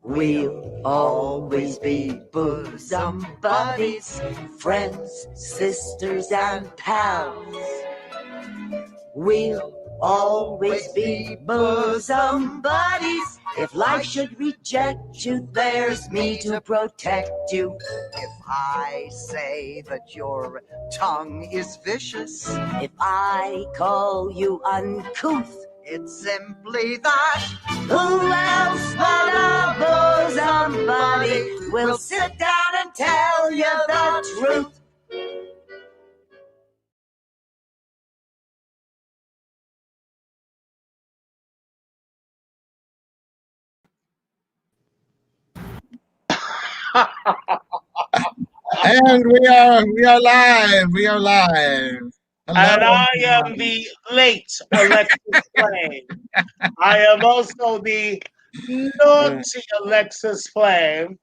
We'll always be bosom buddies, friends, sisters, and pals. We'll always be bosom buddies. If life should reject you, there's me to protect you. If I say that your tongue is vicious, if I call you uncouth, it's simply that. Who else but a bosom buddy will sit down and tell you the truth? And we are live. We are live. Hello, and I am the late Alexis Flame. I am also the naughty Alexis Flame.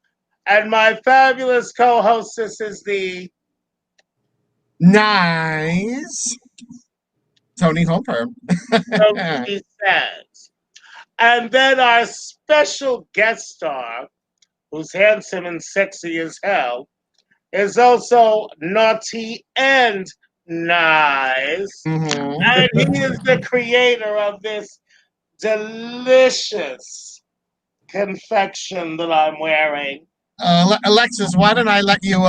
And my fabulous co-hostess is the nice Toni Homeperm. So she says. And then our special guest star, who's handsome and sexy as hell, is also naughty and nice. Mm-hmm. And he is the creator of this delicious confection that I'm wearing. Alexis, why don't I let you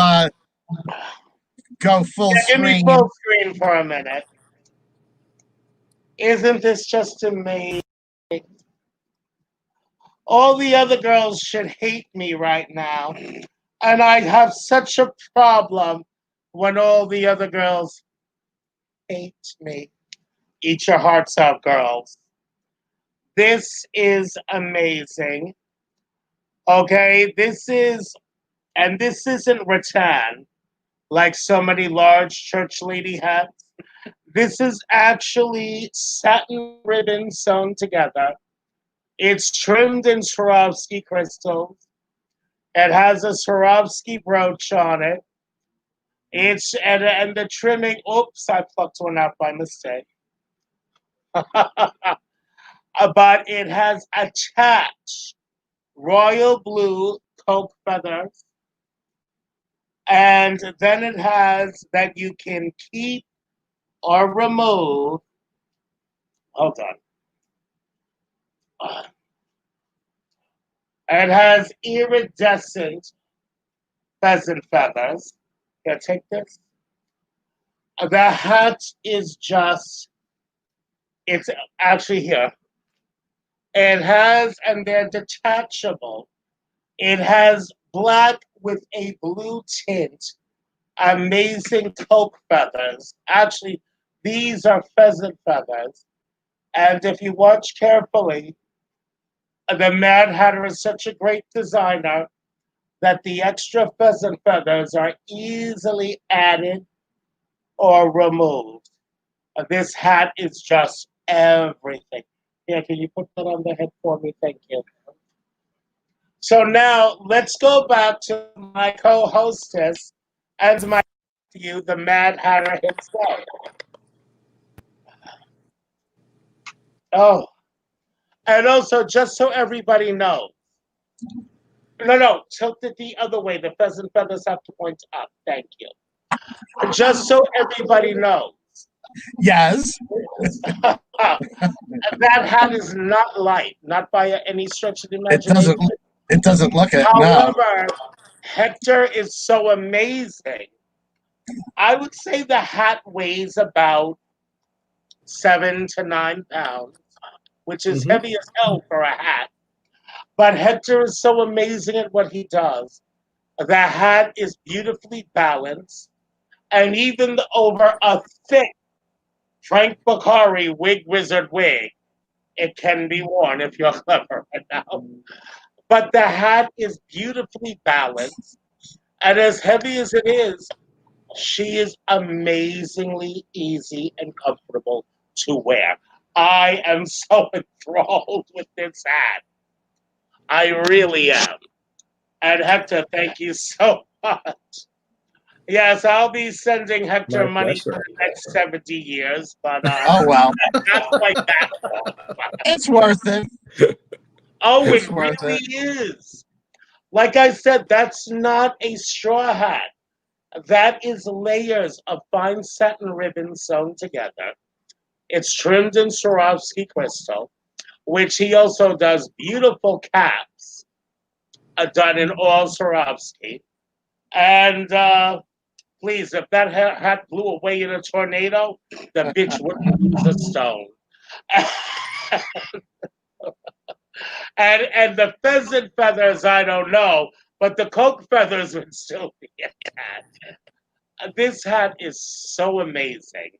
go full screen? Give me full screen for a minute. Isn't this just amazing? All the other girls should hate me right now. And I have such a problem when all the other girls hate me. Eat your hearts out, girls. This is amazing. Okay, this isn't rattan, like so many large church lady hats. This is actually satin ribbon sewn together. It's trimmed in Swarovski crystals. It has a Swarovski brooch on it. And the trimming, oops, I plucked one out by mistake. But it has attached royal blue coke feathers. And then it has that you can keep or remove. Hold on. It has iridescent pheasant feathers. Here, take this. The hat is it's actually here. It has, and they're detachable. It has black with a blue tint. Amazing coke feathers. Actually, these are pheasant feathers. And if you watch carefully, the Mad Hatter is such a great designer that the extra pheasant feathers are easily added or removed. This hat is just everything. Yeah, can you put that on the head for me? Thank you. So now let's go back to my co-hostess and the Mad Hatter himself. Oh. And also, just so everybody knows. No, tilt it the other way. The pheasant feathers have to point up. Thank you. Just so everybody knows. Yes. That hat is not light, not by any stretch of the imagination. It doesn't look it. However, Hector is so amazing. I would say the hat weighs about 7 to 9 pounds. Which is heavy as hell for a hat. But Hector is so amazing at what he does. The hat is beautifully balanced. And even over a thick Frank Bakari wig wizard wig, it can be worn if you're clever enough. But the hat is beautifully balanced. And as heavy as it is, she is amazingly easy and comfortable to wear. I am so enthralled with this hat. I really am. And Hector, thank you so much. Yes, I'll be sending Hector money for the next 70 years, but oh wow, not like that. It's worth it. Oh, it really is. Like I said, that's not a straw hat. That is layers of fine satin ribbon sewn together. It's trimmed in Swarovski crystal, which he also does beautiful caps done in all Swarovski. And please, if that hat blew away in a tornado, the bitch wouldn't lose a stone. And the pheasant feathers, I don't know, but the coke feathers would still be a hat. This hat is so amazing.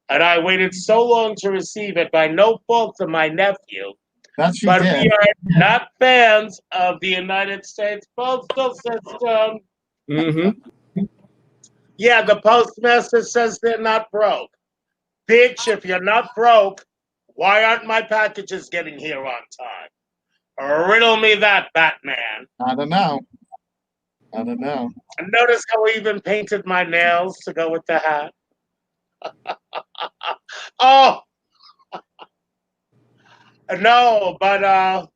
And I waited so long to receive it by no fault of my nephew. That's But did. we are not fans of the United States postal system. Mm-hmm. Yeah, the postmaster says they're not broke. Bitch, if you're not broke, why aren't my packages getting here on time? Riddle me that, Batman. I don't know. I don't know. And notice how I even painted my nails to go with the hat. Oh, no, but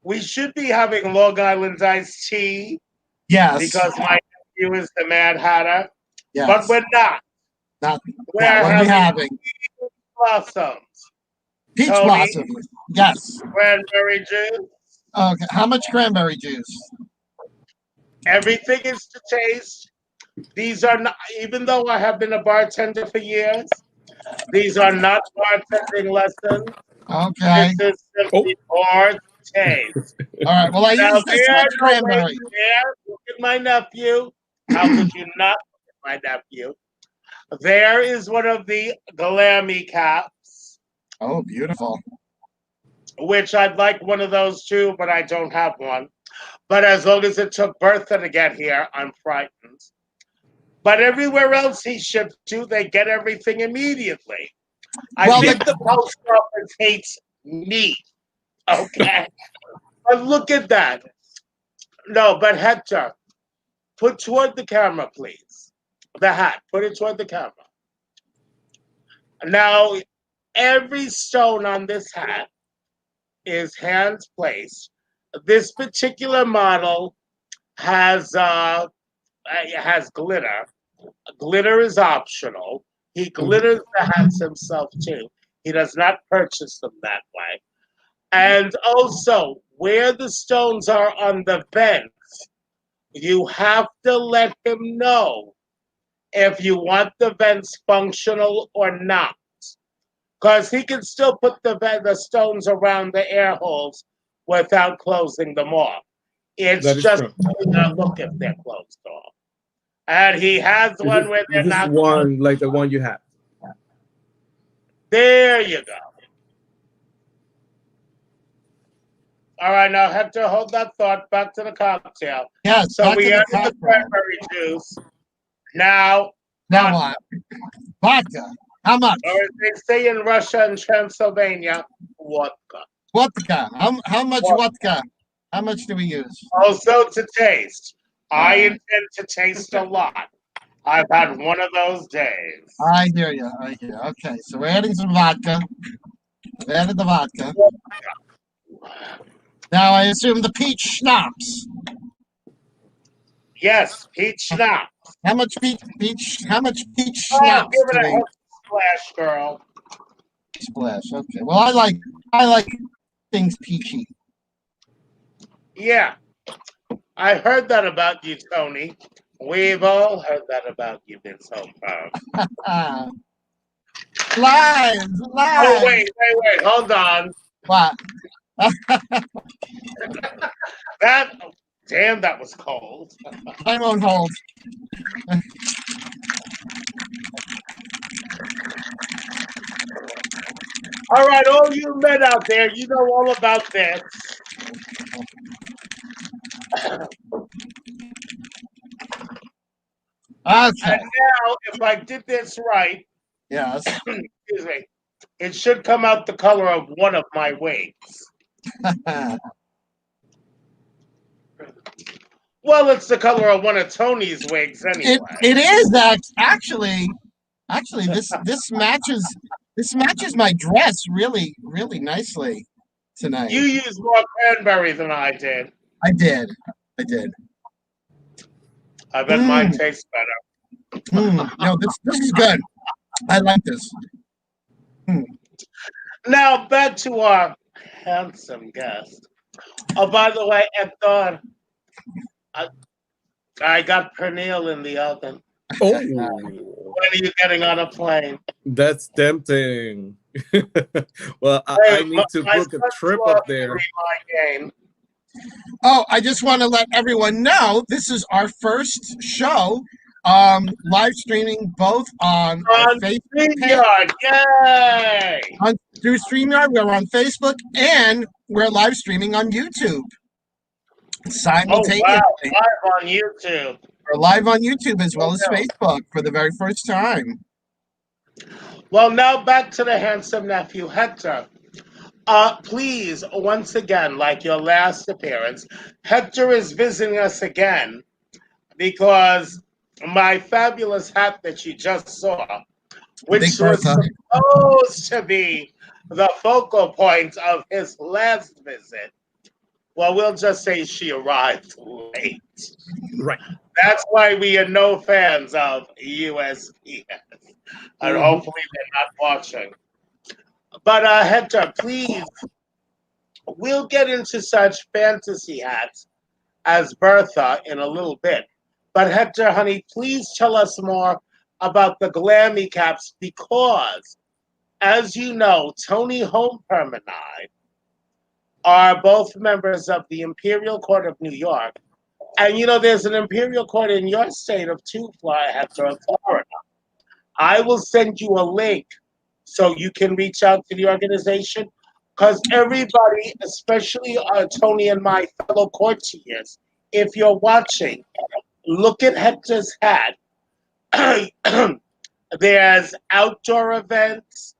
we should be having Long Island iced tea Yes. because my nephew is the Mad Hatter. Yes. But we're not. Not. We're What are we having? peach blossoms. Peach Toni, blossoms. Yes. cranberry juice. Okay. How much cranberry juice? Everything is to taste. These are not, even though I have been a bartender for years, these are not bartending lessons. Okay. This is simply for taste. All right. Well, I Now, use this much cranberry. look at my nephew. How could you not look at my nephew? There is one of the Glammy caps, Oh, beautiful. which I'd like one of those too, but I don't have one. But as long as it took Bertha to get here, I'm frightened. But everywhere else he ships to, they get everything immediately. I think the post office hates me. Okay. But look at that. No, but Hector, put toward the camera, please. The hat, put it toward the camera. Now, every stone on this hat is hand placed. This particular model has glitter. Glitter is optional. He glitters the hats himself too. He does not purchase them that way. And also, where the stones are on the vents, you have to let him know if you want the vents functional or not. Because he can still put the stones around the air holes without closing them off. It's just gonna look if they're closed off. And he has one where they're not. One like the one you have. There you go. All right, now Hector, hold that thought. Back to the cocktail. Yes. So we added the cranberry juice. Now what? Vodka. How much? or as they say in Russia and Transylvania, vodka. Vodka. How much vodka? How much do we use? Also to taste. I intend to taste a lot. I've had one of those days. I hear you. I hear you. Okay, so we're adding some vodka. We've added the vodka. Now I assume the peach schnapps. Yes, peach schnapps. How much peach? How much peach Oh, schnapps give it do a we head splash, girl. splash? Okay. Well, I like things peachy. Yeah, I heard that about you, Toni. We've all heard that about you, Ms. Homeperm. Lies. Oh, wait, hold on. What? Damn, that was cold. I won't hold. All right, all you men out there, you know all about this. Okay. And now, if I did this right, Yes. excuse me, it should come out the color of one of my wigs. Well, it's the color of one of Toni's wigs anyway. It is actually this matches my dress really nicely tonight. You used more cranberry than I did. I did. I did. I bet mine tastes better. No, this is good. I like this. Now back to our handsome guest. Oh, by the way, Hector, I got pernil in the oven. Oh, When are you getting on a plane? that's tempting. Well, I need to my book a son's trip love up to there. read my game. Oh, I just want to let everyone know this is our first show, live streaming both on our On Facebook page, StreamYard, yay! through StreamYard. We're on Facebook, and we're live streaming on YouTube Oh simultaneously. wow, live on YouTube. We're live on YouTube as well as Facebook for the very first time. Well, now back to the handsome nephew, Hector. Please, once again, like your last appearance, Hector is visiting us again because my fabulous hat that you just saw, which Big was Bertha. supposed to be the focal point of his last visit, well, we'll just say she arrived late. Right. That's why we are no fans of USPS. And hopefully they're not watching. But Hector, please, we'll get into such fantasy hats as Bertha in a little bit. But Hector, honey, please tell us more about the Glammy caps because, as you know, Toni, Homeperm, and I are both members of the Imperial Court of New York. And you know, there's an Imperial Court in your state of Tufla, Hector, in Florida. I will send you a link so you can reach out to the organization because everybody, especially Toni and my fellow courtiers, if you're watching, look at Hector's hat. There's outdoor events,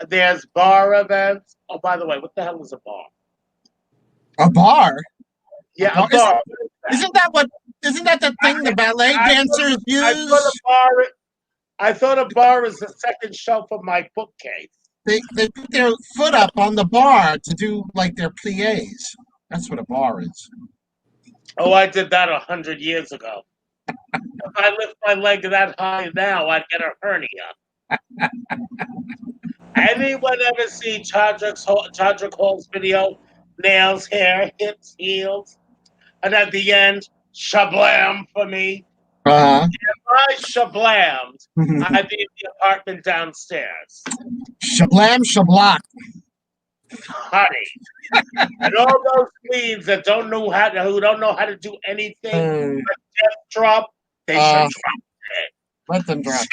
there's bar events. Oh, by the way, what the hell is a bar? A bar? Yeah, a bar. Isn't that the thing the ballet dancers use? I thought a bar is the second shelf of my bookcase. They put their foot up on the bar to do like their pliés. That's what a bar is. Oh, I did that 100 years ago. If I lift my leg that high now, I'd get a hernia. Anyone ever see Chadrick Hall's video? Nails, hair, hips, heels, and at the end, shablam for me. Uh-huh. If I shablammed, I'd be in the apartment downstairs. Shablam, shablock. Honey. And all those queens that who don't know how to do anything but just drop, they should drop it. Let them drop.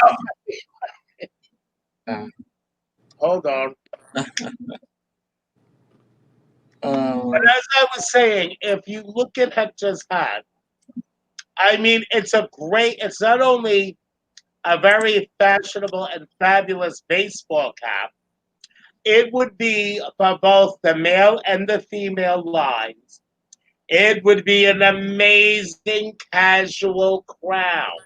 Hold on. But as I was saying, if you look at Hector's hat, I mean, it's not only a very fashionable and fabulous baseball cap, it would be for both the male and the female lines. It would be an amazing casual crown.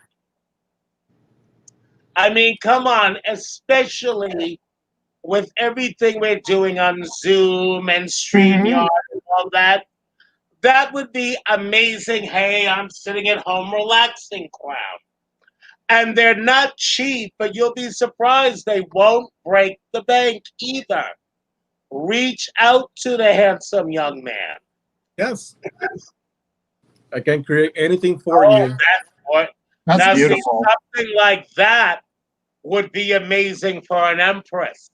I mean, come on, especially with everything we're doing on Zoom and StreamYard and all that. That would be amazing. Hey, I'm sitting at home relaxing crown. And they're not cheap, but you'll be surprised they won't break the bank either. Reach out to the handsome young man. Yes. I can create anything for you. That's beautiful. Something like that would be amazing for an empress.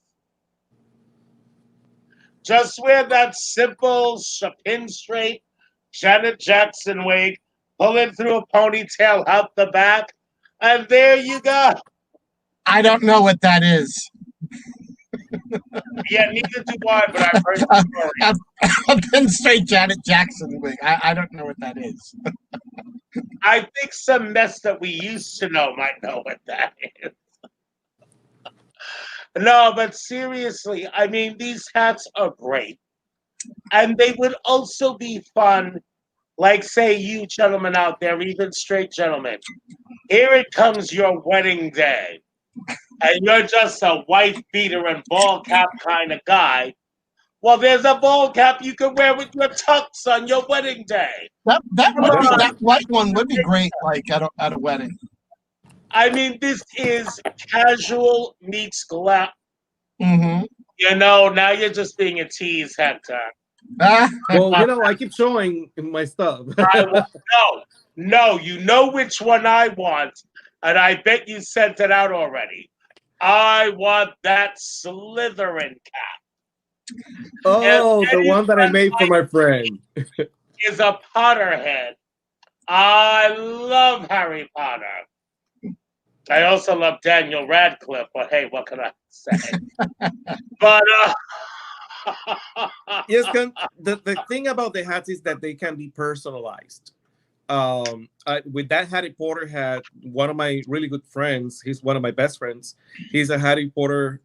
Just wear that simple pin straight Janet Jackson wig, pull it through a ponytail out the back, and there you go. I don't know what that is. Yeah, neither do I, but I've heard the story. A pin straight Janet Jackson wig. I don't know what that is. I think some mess that we used to know might know what that is. No, but seriously, I mean, these hats are great. And they would also be fun, like, say, you gentlemen out there, even straight gentlemen. Here it comes your wedding day. And you're just a wife beater and ball cap kind of guy. Well, there's a ball cap you can wear with your tux on your wedding day. That Come would be on. that white one would be great, like at a wedding. I mean, this is casual meets glam. Mm-hmm. You know, now you're just being a tease, Hector. Well, I keep showing my stuff. No, you know which one I want, and I bet you sent it out already. I want that Slytherin cap. Oh, If the one that I anyone made for my friend. is a Potterhead, I love Harry Potter. I also love Daniel Radcliffe, but hey, what can I say? But Yes, the thing about the hats is that they can be personalized. With that Harry Potter hat, one of my really good friends, he's one of my best friends. He's a Harry Potter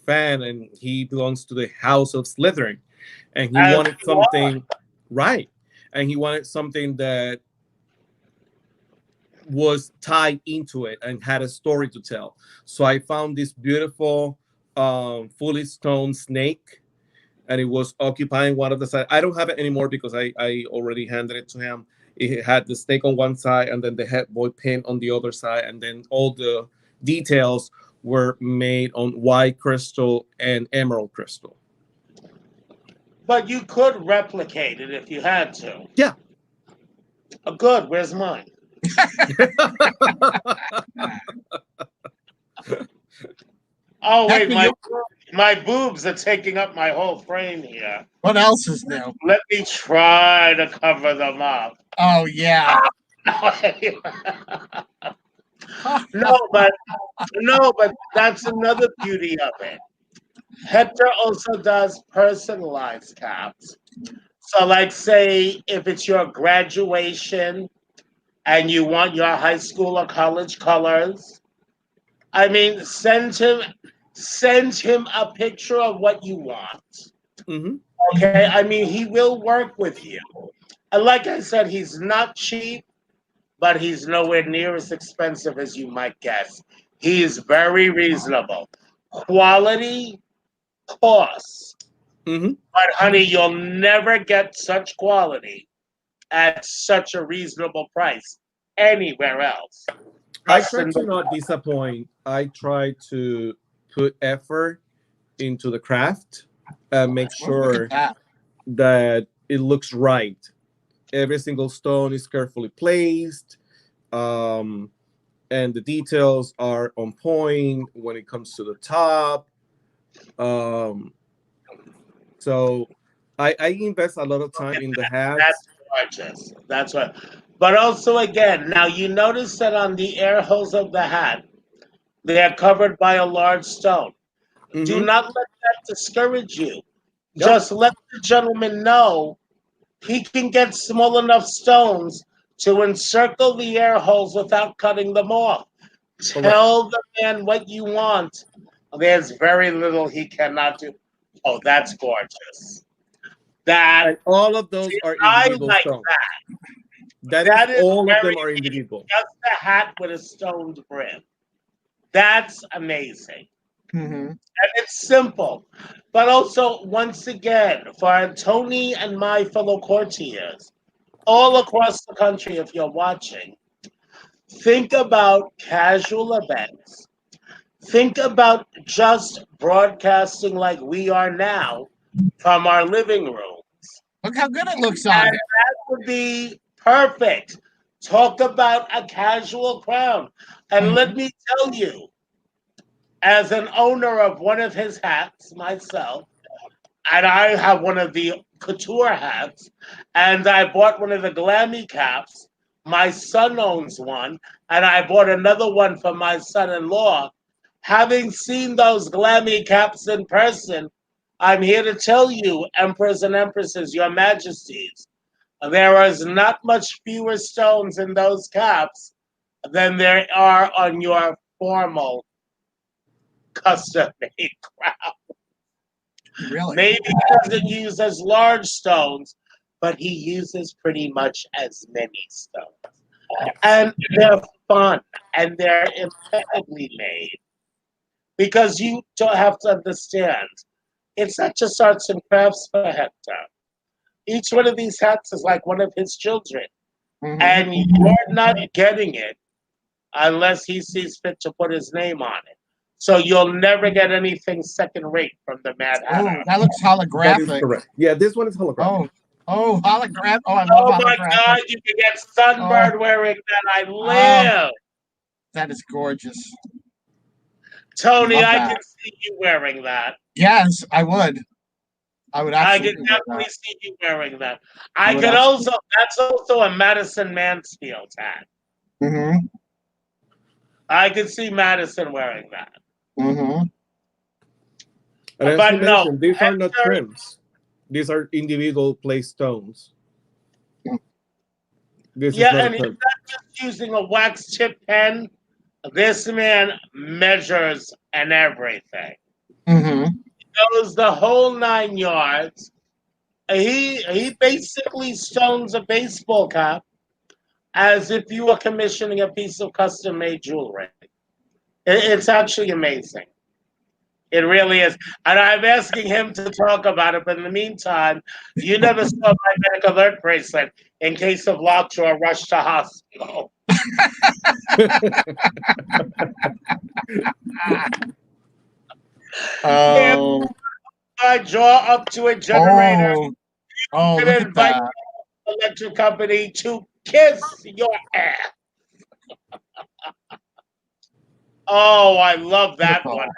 fan, and he belongs to the House of Slytherin. And he as wanted you are. something right, and he wanted something that was tied into it and had a story to tell. So I found this beautiful, fully stone snake, and it was occupying one of the sides. I don't have it anymore because I already handed it to him. It had the snake on one side and then the head boy pin on the other side, and then all the details were made on white crystal and emerald crystal. But you could replicate it if you had to. Yeah. Oh, good. Where's mine? Oh wait, my boobs are taking up my whole frame here. What else is new? Let me try to cover them up. Oh yeah. No, but that's another beauty of it. Hector also does personalized caps. So, like, say if it's your graduation and you want your high school or college colors, I mean, send him a picture of what you want. Mm-hmm. Okay, I mean, he will work with you. And like I said, he's not cheap, but he's nowhere near as expensive as you might guess. He is very reasonable. Quality, cost. Mm-hmm. But honey, you'll never get such quality at such a reasonable price anywhere else. I try to not disappoint. I try to put effort into the craft and make sure that it looks right. Every single stone is carefully placed, and the details are on point when it comes to the top. So I invest a lot of time in the hats. That's gorgeous. That's right. But also, again, now you notice that on the air holes of the hat, they are covered by a large stone. Do Mm-hmm. not let that discourage you. Yep. Just let the gentleman know he can get small enough stones to encircle the air holes without cutting them off. Tell the man what you want. There's very little he cannot do. Oh, that's gorgeous. That And all of those are I individual like stones. that. That is all of very them are neat. individual. Just a hat with a stoned brim. That's amazing. Mm-hmm. And it's simple. But also, once again, for Toni and my fellow courtiers, all across the country, if you're watching, think about casual events. Think about just broadcasting like we are now from our living rooms. Look how good it looks on. And that would be perfect. Talk about a casual crown. And let me tell you, as an owner of one of his hats myself, and I have one of the couture hats, and I bought one of the glammy caps. My son owns one, and I bought another one for my son-in-law. Having seen those glammy caps in person, I'm here to tell you, emperors and empresses, your majesties, there is not much fewer stones in those caps than there are on your formal custom-made crown. Really? Maybe he doesn't use as large stones, but he uses pretty much as many stones. And they're fun and they're impeccably made. Because you don't have to understand, It's not just arts and crafts for Hector. Each one of these hats is like one of his children. And you're not getting it unless he sees fit to put his name on it. So you'll never get anything second rate from the Mad Hatter. Oh, that looks That is holographic. correct. Yeah, this one is holographic. Oh, hologram. Oh, I love Oh my holographic. God, you can get sunburned wearing that. I live. That is gorgeous. Tony, love I that. can see you wearing that. Yes, I would. I would I absolutely can wear definitely that. see you wearing that. I I would could also, that's also a Madison Mansfield hat. Mm-hmm. I could see Madison wearing that. Mm-hmm. And as But you no, mentioned, these are not Hector- trims. These are individual place stones. This is Yeah, not and a he's trim. not just using a wax tip pen. This man measures and everything. Mm-hmm. Goes the whole 9 yards. He basically stones a baseball cap as if you were commissioning a piece of custom made jewelry. It's actually amazing. It really is. And I'm asking him to talk about it, but in the meantime, you never saw my medical alert bracelet in case of lockjaw rush to hospital. Oh, My jaw up to a generator. oh, And look at invite that. the electric company to kiss your ass. Oh, I love that Beautiful. one.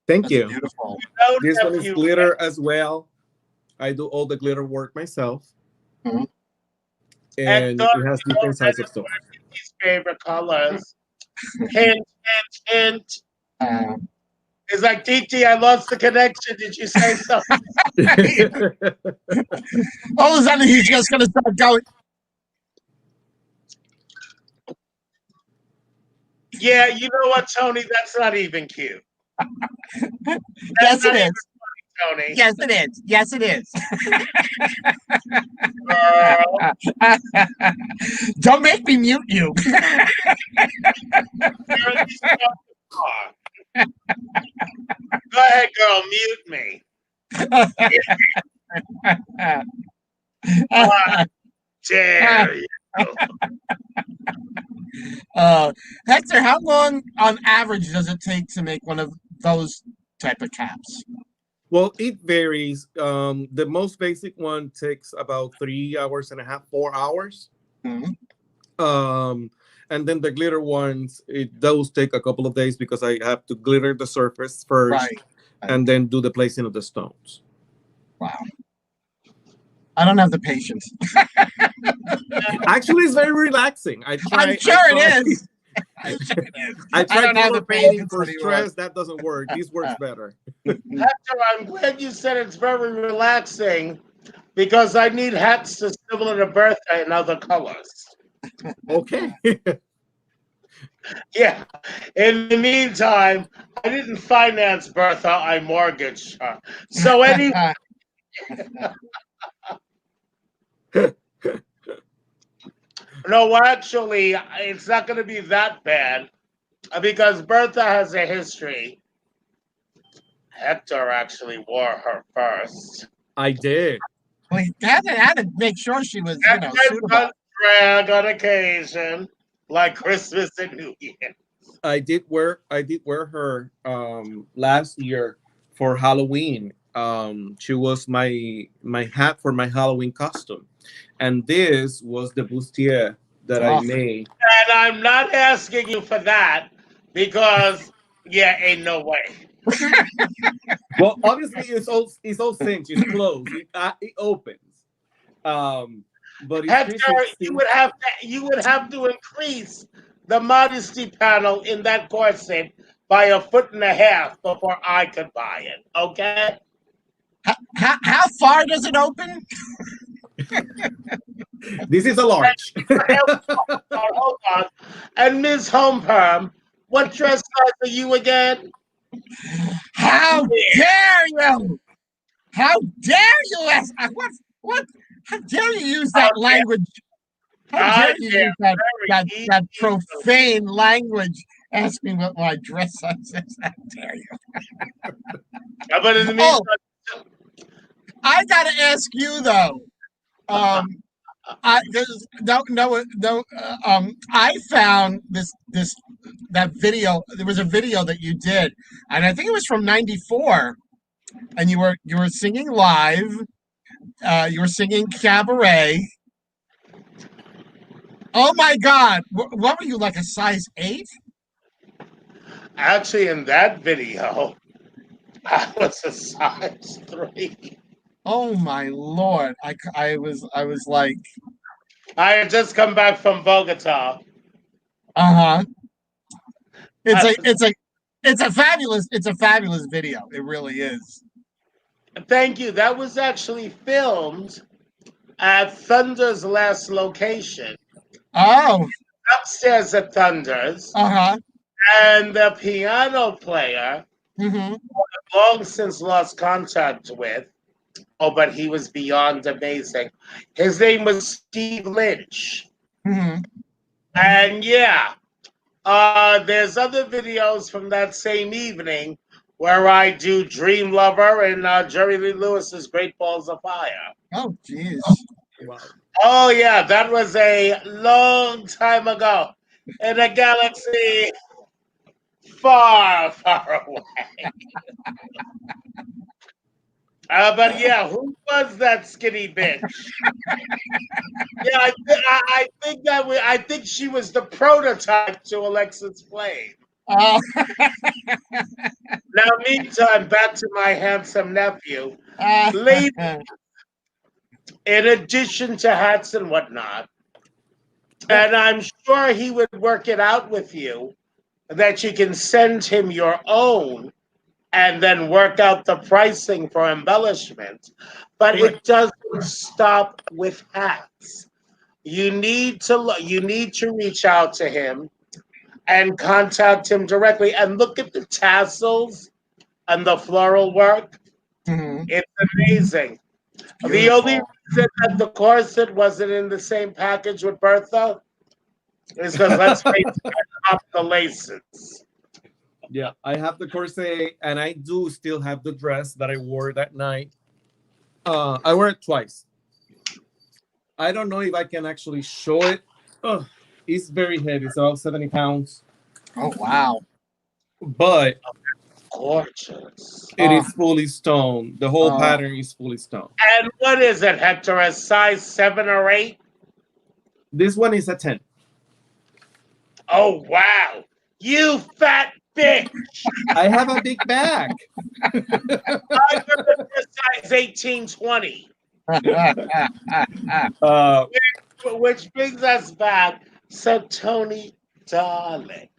Thank That's you. beautiful. No This one is nephew. glitter as well. I do all the glitter work myself. Mhm. And Hector, it has different sizes of stones. his favorite colors. Hint, hint, hint. Uh, It's like, Titi, I lost the connection. Did you say something? all of a sudden, he's just gonna start going. Yeah, you know what, Tony? That's not even cute. Yes, not it even is. Tony. Yes, it is. Yes, it is. Girl, Don't make me mute you. you're in this car. Go ahead, girl. Mute me. Dare you. Hector, how long on average does it take to make one of those type of caps? Well, it varies. The most basic one takes about 3 hours and a half, 4 hours. Mhm. And then the glitter ones, those take a couple of days because I have to glitter the surface first Right. and then do the placing of the stones. Wow. I don't have the patience. Actually, it's very relaxing. I'm sure it is. I'm sure it is. I I tried don't have color the painting patience for anymore. stress. That doesn't work. This works better. Hector, I'm glad you said it's very relaxing because I need hats to similar to Bertha in other colors. Okay. Yeah. In the meantime, I didn't finance Bertha, I mortgaged her. So anyway, no, actually, it's not going to be that bad because Bertha has a history. Hector actually wore her first. I did. Well, he had to make sure she was, Hector suitable. does drag on occasion, like Christmas and New Year. I did wear her last year for Halloween. She was my hat for my Halloween costume. And this was the bustier that I Oh. made. And I'm not asking you for that because, yeah, ain't no way. Well, obviously it's all cinched, it's closed, it opens. But it's Hector, 360. you would have to increase the modesty panel in that corset by 1.5 feet before I could buy it. Okay? How far does it open? This is a large. Hold on. And Ms. Homeperm, what dress size are you again? How dare you? How dare you ask? What? How dare you use that language? How dare you use that profane language ask me what my dress size is. How dare you? But in the meantime, I gotta ask you though. I found that video. There was a video that you did, and I think it was from '94, and you were singing live. You were singing cabaret. Oh my God! What were you, like a size 8? actually, in that video, I was a size 3. Oh my Lord! I was like, I had just come back from Bogota. uh-huh. It's I, a it's a fabulous video. It really is. thank you. That was actually filmed at Thunder's last location, Oh, upstairs at Thunder's, uh-huh. and the piano player, Mm-hmm. long since lost contact with. Oh, but he was beyond amazing. His name was Steve Lynch, Mm-hmm. and yeah, there's other videos from that same evening where I do Dream Lover and Jerry Lee Lewis's Great Balls of Fire. Oh, jeez. Wow. Oh yeah, that was a long time ago in a galaxy far, far away. But yeah, who was that skinny bitch? Yeah, I think she was the prototype to Alexis Flame. Oh, Now, meantime, back to my handsome nephew. Lady, in addition to hats and whatnot, and I'm sure he would work it out with you that you can send him your own and then work out the pricing for embellishment. But it doesn't stop with hats. You need to reach out to him and contact him directly and look at the tassels and the floral work. mhm. It's amazing. The only Beautiful. reason that the corset wasn't in the same package with Bertha is because, let's face it, I popped the laces. Yeah, I have the corset, and I do still have the dress that I wore that night. I wore it twice. I don't know if I can actually show it. Ugh, it's very heavy. It's about 70 pounds, Oh, wow. but Gorgeous. it is fully stone. The whole Uh, pattern is fully stone. And what is it, Hector? A size 7 or 8? This one is a 10. Oh, wow. You fat bitch. I have a big back. I remember size 18, 20. Uh, Which brings us back. So, Toni, darling.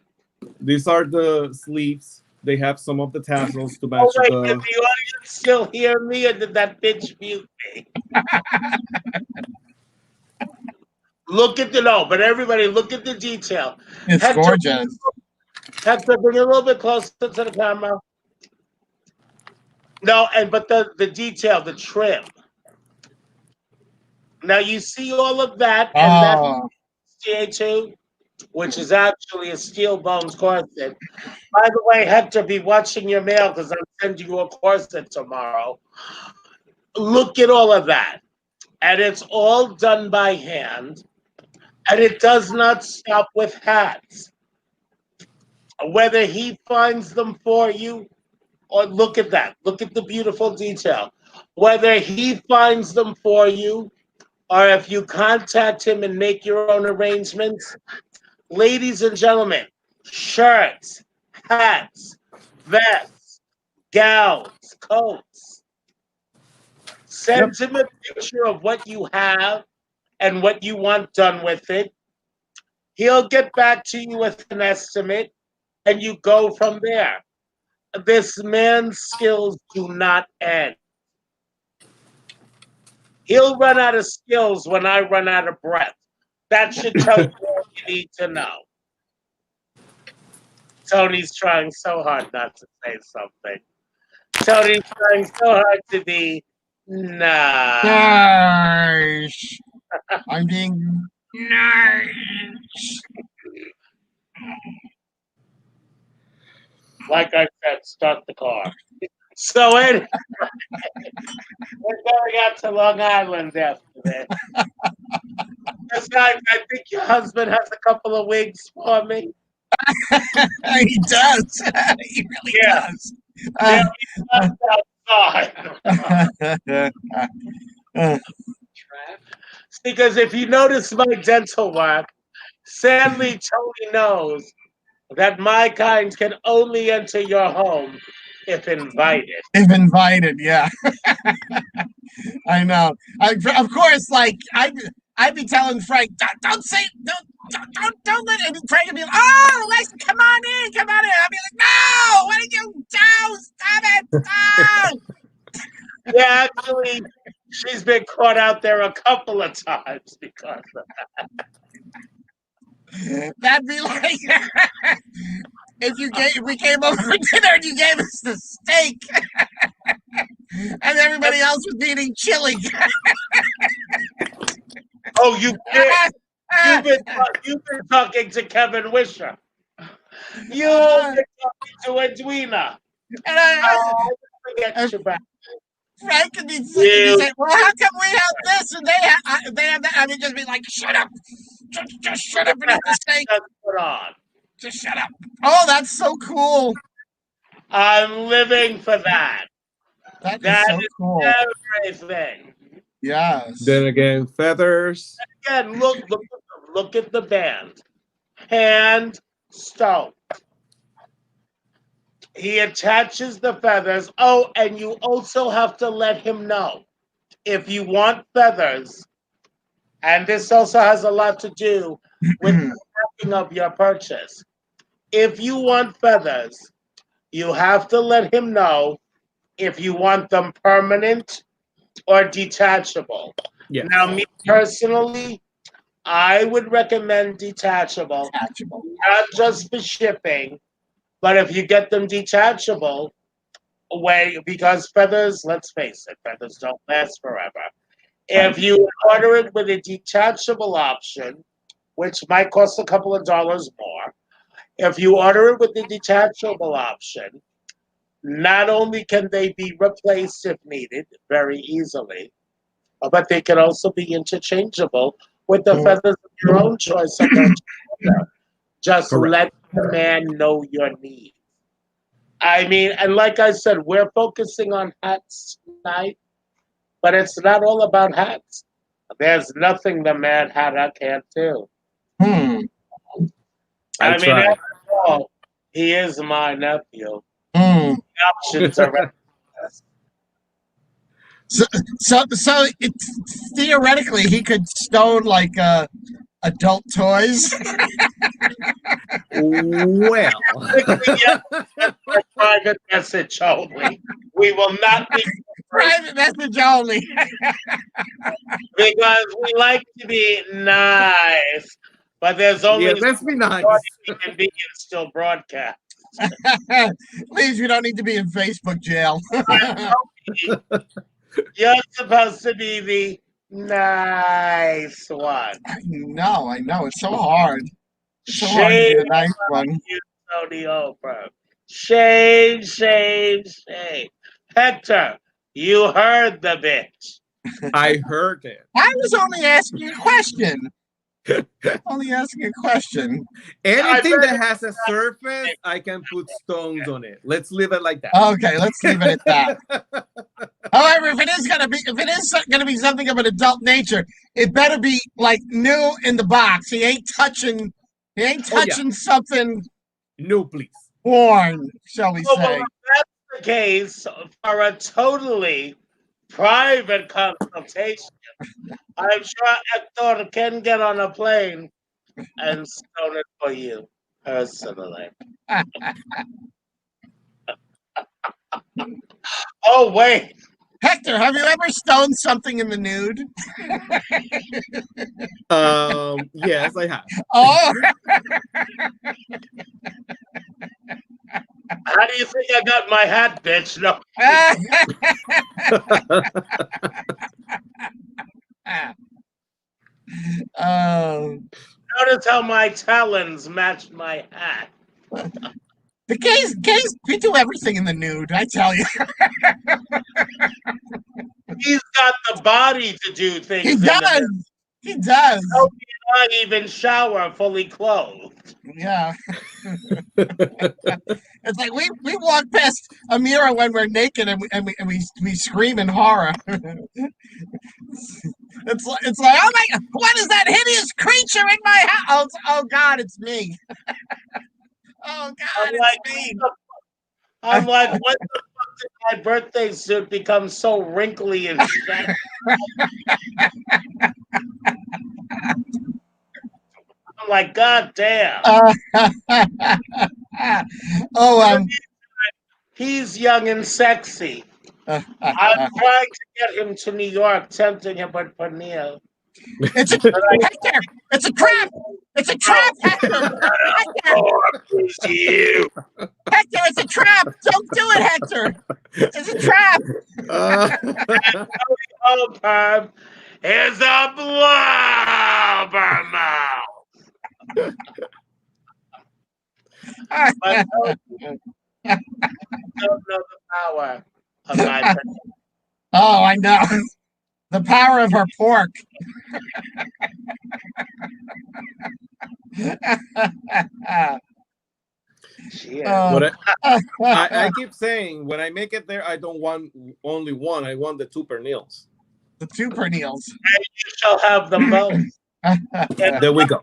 these are the sleeves. They have some of the tassels to match Oh, wait, did the. the audience still hear me or did that bitch mute me? Look at but everybody, look at the detail. it's Hector, gorgeous. Hector, bring it a little bit closer to the camera. No, but the detail, the trim. Now you see all of that, and that Oh, CA2, which is actually a steel bones corset. By the way, Hector, be watching your mail because I'm sending you a corset tomorrow. Look at all of that. And it's all done by hand. And it does not stop with hats. Whether he finds them for you, or look at that. Look at the beautiful detail. Whether he finds them for you, or if you contact him and make your own arrangements, ladies and gentlemen, shirts, hats, vests, gowns, coats. Send him a picture of what you have and what you want done with it. He'll get back to you with an estimate, and you go from there. This man's skills do not end. He'll run out of skills when I run out of breath. That should tell you all you need to know. Tony's trying so hard not to say something. Tony's trying so hard to be nice. nice. I'm being nice. Like I said, start the car. So anyway, we're going out to Long Island after this. Besides, I think your husband has a couple of wigs for me. He does. He really Yeah, does. they'll be left outside. Because if you notice my dental work, sadly, Tony knows that my kind can only enter your home if invited. If invited, yeah. I know. Of course, like I'd be telling Frank, don't say, don't let it. Frank would be like, oh, let's come on in, come on in. I'd be like, no, what did you do? Stop it, no. Yeah, actually, she's been caught out there a couple of times because of That'd be like if we came over for dinner and you gave us the steak, and everybody else was eating chili. Oh, you did. You've been talking to Kevin Wisher. You've been talking to Edwina. And I Forget you back. Frank could be say, well, how come we have this and they have that? I mean, just be like, shut up. Just shut up and eat the steak. Put on. Just shut up. Oh, that's so cool. I'm living for that. That That is so cool. everything. Yes. Then again, feathers. Again, look at the band. Hand stone. He attaches the feathers. Oh, and you also have to let him know if you want feathers, and this also has a lot to do with the tracking of your purchase. If you want feathers, you have to let him know if you want them permanent or detachable. Yes. Now, me personally, I would recommend detachable, not just for shipping, but if you get them detachable, because feathers, let's face it, feathers don't last forever. If you order it with a detachable option, which might cost a couple of dollars more, if you order it with the detachable option, not only can they be replaced if needed very easily, but they can also be interchangeable with the feathers of your own choice. Just Correct. let the man know your needs. I mean, and like I said, we're focusing on hats tonight, but it's not all about hats. There's nothing the Mad Hatter can't do. Hmm. I mean, try. after all, he is my nephew. Hmm. The options are endless. So theoretically, he could stone like adult toys. Well. Private message only. We will not be Private message only. because we like to be nice, but there's only Yeah, let's be nice. we can be in still broadcast. Please, we don't need to be in Facebook jail. You're supposed to be the nice one. I know. It's so hard. It's so hard to Shame be a nice one. on you, Toni Homeperm. Shame. Hector, you heard the bitch. I heard it. I was only asking a question. Anything that has a surface, I can put stones on it. Let's leave it like that. Okay, let's leave it at that. However, if it is gonna be something of an adult nature, it better be like new in the box. He ain't touching something No, please. worn, shall we Well, say. if that's the case, for a totally private consultation, I'm sure Hector can get on a plane and stone it for you personally. Oh, wait. Hector, have you ever stoned something in the nude? Yes, I have. Oh, How do you think I got my hat, bitch? No. um, Notice how my talons match my hat. the Gays, we do everything in the nude. I tell you, He's got the body to do things. he in the does. He does. Oh, not even shower fully clothed. Yeah. It's like we walk past a mirror when we're naked and we scream in horror. It's like, oh my God, what is that hideous creature in my house? Oh God, it's me. Oh God, it's me. I'm like, what the fuck did my birthday suit become so wrinkly and shabby? I'm like, God damn. Oh, He's young and sexy. I'm trying to get him to New York, tempting him with Pernille. It's Hector. It's a trap. It's a trap, Hector. It's you. Hector, it's a trap. Don't do it, Hector. It's a trap. Homeperm is a blubbermouth. But I don't know the power of my Pernille. Oh, I know. The power of her pork. What I keep saying, when I make it there, I don't want only one. I want the two pernils. The two pernils. And you shall have them both. There we go.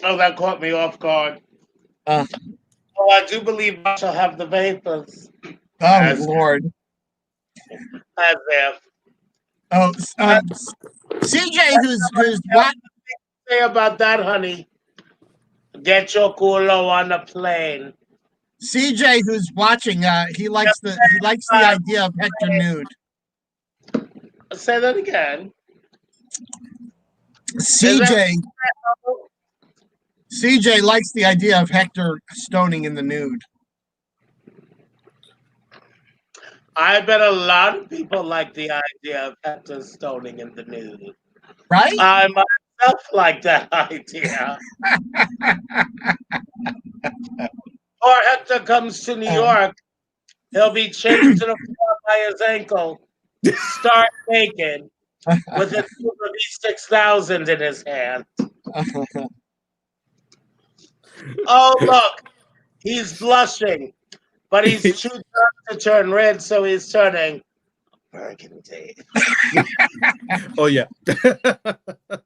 Oh, that caught me off guard. Oh, I do believe I shall have the vapors. Oh, Lord. As if. Oh, CJ, who's what? Say about that, honey. Get your culo on the plane. CJ, who's watching, he likes the idea of Hector nude. Say that again. CJ likes the idea of Hector stoning in the nude. I bet a lot of people like the idea of Hector stoning in the nude. Right? I myself like that idea. Or Hector comes to New York, he'll be chained to the floor by his ankle, start naked, with a V6000 in his hand. Oh, look, he's blushing, but he's too dark to turn red, so he's turning burgundy. Oh yeah.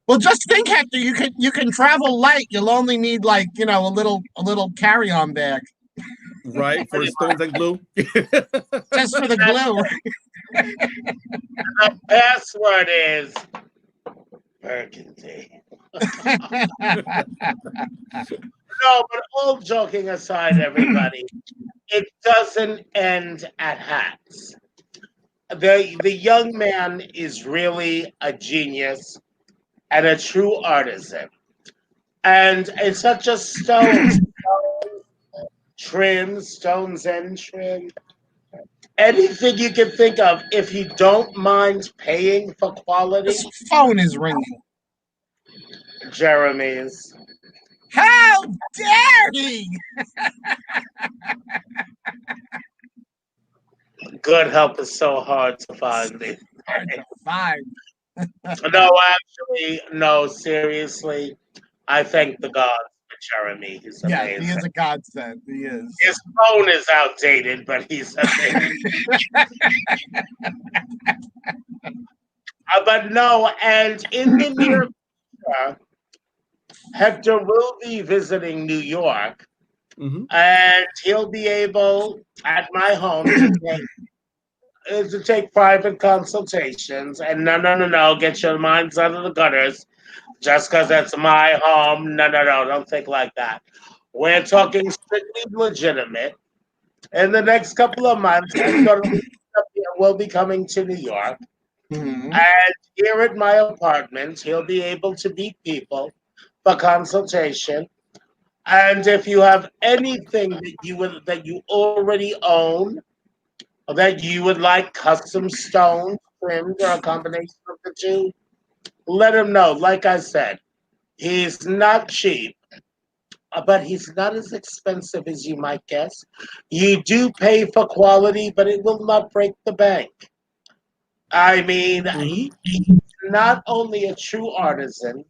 Well, just think, Hector. You can travel light. You'll only need a little carry-on bag. Right, for stones and glue. Just for the glue. The password is burgundy. No, but all joking aside, everybody, it doesn't end at hats. The young man is really a genius and a true artisan. And it's not just stones and trim. Anything you can think of, if you don't mind paying for quality. This phone is ringing. Jeremy's. How dare he? Good help is so hard to find. Fine. No, actually, no, seriously. I thank the gods for Jeremy. He's amazing. Yeah, he is a godsend. He is. His phone is outdated, but he's amazing. But no, and in the near future, Hector will be visiting New York, and he'll be able, at my home, to take private consultations. And no, get your minds out of the gutters. Just because it's my home, no, don't think like that. We're talking strictly legitimate. In the next couple of months, Hector will be coming to New York. And here at my apartment, he'll be able to meet people for consultation. And if you have anything that you already own, or that you would like custom stone trimmed or a combination of the two, let him know. Like I said, he's not cheap, but he's not as expensive as you might guess. You do pay for quality, but it will not break the bank. I mean, Mhm. he's not only a true artisan,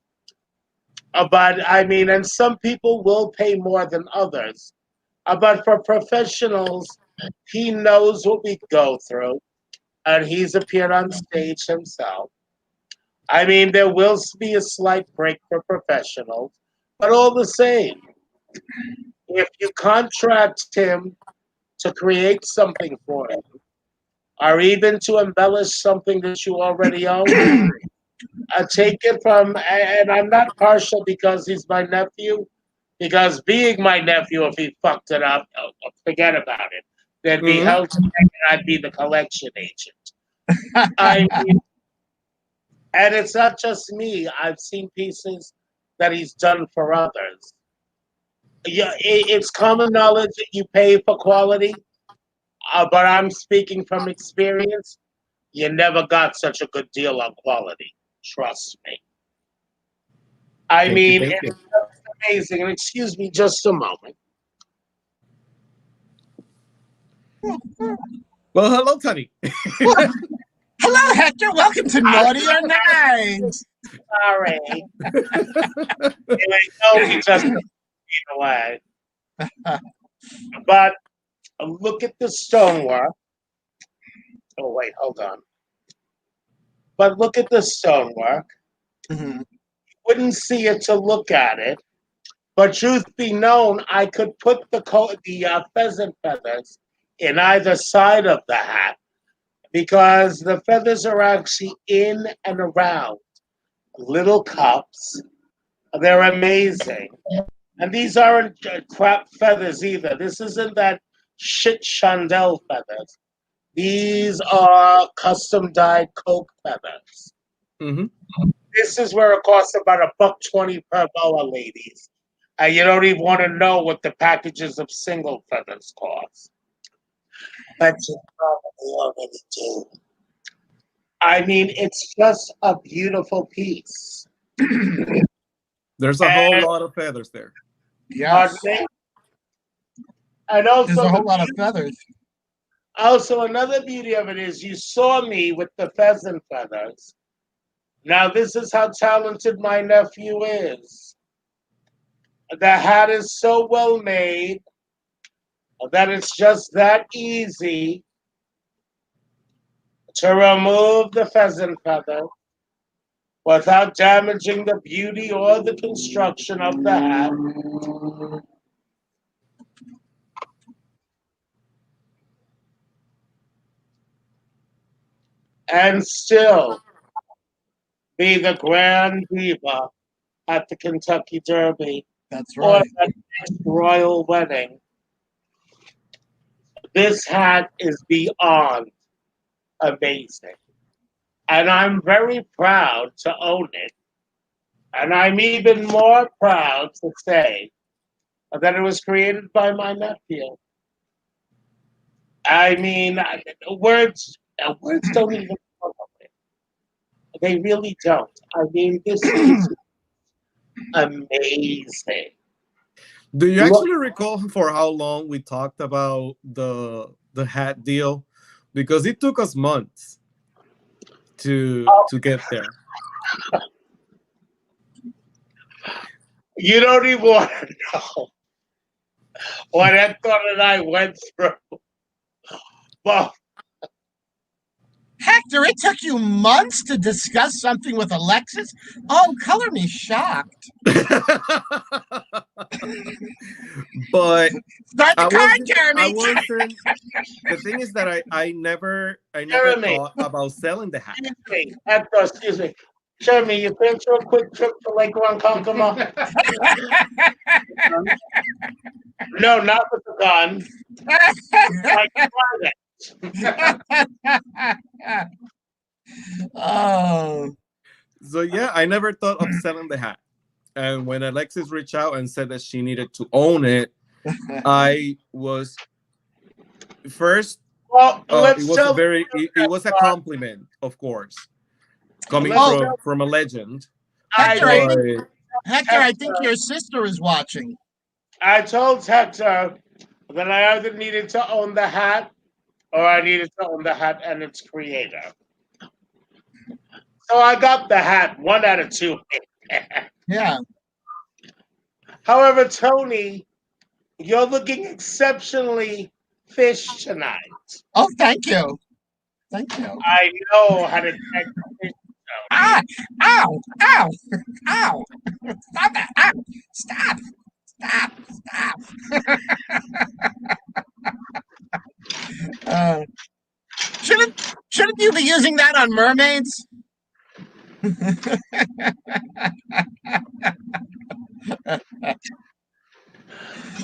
but I mean, and some people will pay more than others. But for professionals, he knows what we go through, and he's appeared on stage himself. I mean, there will be a slight break for professionals, but all the same, if you contract him to create something for him, or even to embellish something that you already own, take it from, and I'm not partial because he's my nephew, because being my nephew, if he fucked it up, forget about it. There'd be Mhm. hell to pay, and I'd be the collection agent. I mean, and it's not just me. I've seen pieces that he's done for others. Yeah, it's common knowledge that you pay for quality, but I'm speaking from experience. You never got such a good deal on quality. Trust me. I Thank you, mean, thank it's you. just amazing. And excuse me just a moment. Well, hello, Tony. Hello, Hector. Welcome to Naughty or Nice. Sorry. Anyway, no, he just away. But look at the stonework. Oh, wait, hold on. But look at the stonework. Mhm. Wouldn't see it to look at it. But truth be known, I could put the pheasant feathers in either side of the hat because the feathers are actually in and around little cups. They're amazing. And these aren't crap feathers either. This isn't that shit chandelle feathers. These are custom dyed Coke feathers. Hmm. This is where it costs about $1.20 per boa, ladies. You don't even want to know what the packages of single feathers cost. But you probably already do. I mean, it's just a beautiful piece. There's a whole And lot of feathers there. Yes. pardon me? And There's a whole lot of feathers. also another beauty of it is you saw me with the pheasant feathers. Now this is how talented my nephew is. The hat is so well made that it's just that easy to remove the pheasant feather without damaging the beauty or the construction of the hat. And still be the grand diva at the Kentucky Derby That's or right. at the royal wedding. This hat is beyond amazing. And I'm very proud to own it. And I'm even more proud to say that it was created by my nephew. I mean, words don't even come of it. They really don't. I mean, this is amazing. Do you Look, actually recall for how long we talked about the hat deal? Because it took us months to get there. you don't even want to know what Hector and I went through. Well, Hector, it took you months to discuss something with Alexis? Oh, color me shocked. But Start the I card, wasn't. I Jeremy. wasn't. The thing is that I never Jeremy, thought about selling the hat. excuse me. Hector, excuse me. Jeremy, you think through a quick trip to Lake Ronkonkoma? No, not with the gun. Like private. Oh. So yeah, I never thought of selling the hat. And when Alexis reached out and said that she needed to own it, I was first. Well, It let's was a tell very. It was a compliment, of course, coming let's Oh, tell from a legend. I Hector, I mean think But Hector, I think Hector, your sister is watching. I told Hector that I either needed to own the hat or I needed to own the hat and its creator. So I got the hat, one out of two. Yeah. However, Tony, you're looking exceptionally fish tonight. Oh, thank you. Thank you. I know how to check fish, Ah! Tony. Ow! Ow! Ow! Stop that! Ow! Stop! Stop! Stop! Uh, shouldn't you be using that on mermaids?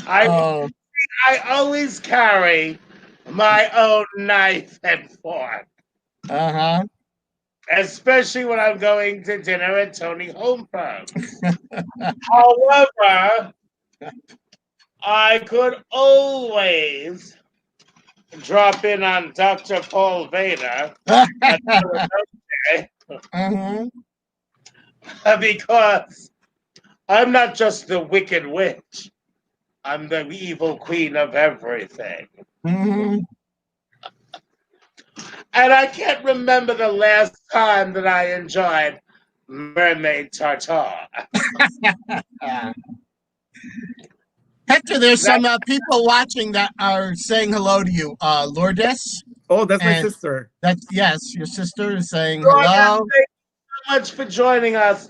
I Oh, I always carry my own knife and fork, uh-huh. especially when I'm going to dinner at Tony Homeperm's. However, I could always drop in on Dr. Paul Vader at Philadelphia Mhm, because I'm not just the wicked witch. I'm the evil queen of everything. mhm. And I can't remember the last time that I enjoyed mermaid tartare. Uh, Hector, there's Now, some people watching that are saying hello to you. Lourdes, Oh, that's my and sister. that's yes, your sister is saying Lord, hello, thank you so much for joining us.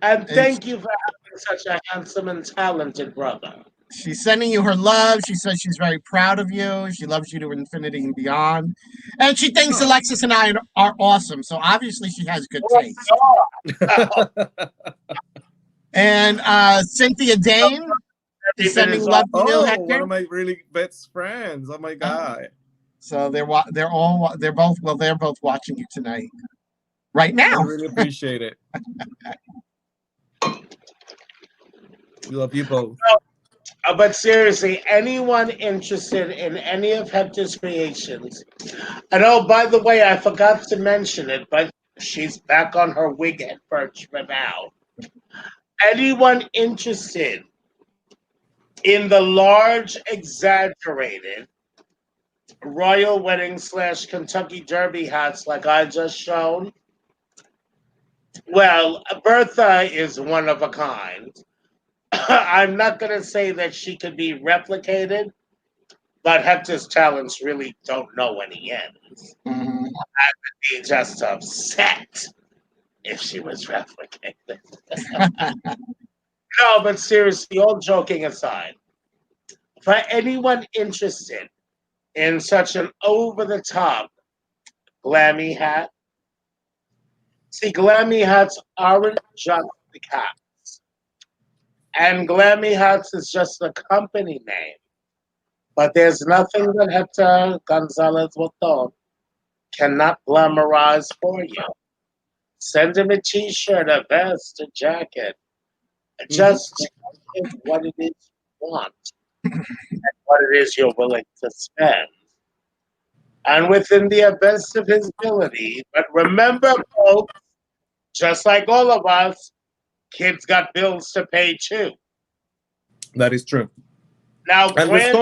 And and thank you for having such a handsome and talented brother. she's sending you her love. She says she's very proud of you. She loves you to infinity and beyond, and she thinks Oh, Alexis and I are awesome. So obviously she has good oh, taste. God. And Cynthia Dane Every is bit sending is love all. to you, Oh, one Hector. of my really best friends. Oh my god. So they're both watching you tonight, right I now. really appreciate it. We love you both. But seriously, anyone interested in any of Hector's creations, and oh, by the way, I forgot to mention it, but she's back on her wig and perch for now. Anyone interested in the large, exaggerated royal wedding slash Kentucky Derby hats like I just shown? Well, Bertha is one of a kind. I'm not going to say that she could be replicated, but Hector's talents really don't know any ends. Mhm. Be just upset if she was replicated. No, but seriously, all joking aside, for anyone interested in such an over the top glammy hat, see, glammy hats aren't just the hats. And glammy hats is just a company name. But there's nothing that Hector Gonzalez Walton cannot glamorize for you. Send him a t-shirt, a vest, a jacket. Mhm. Just tell him what it is you want, what it is you're willing to spend. And within the best of his ability. But remember, folks, just like all of us, kids got bills to pay too. That is true. Now, And granted,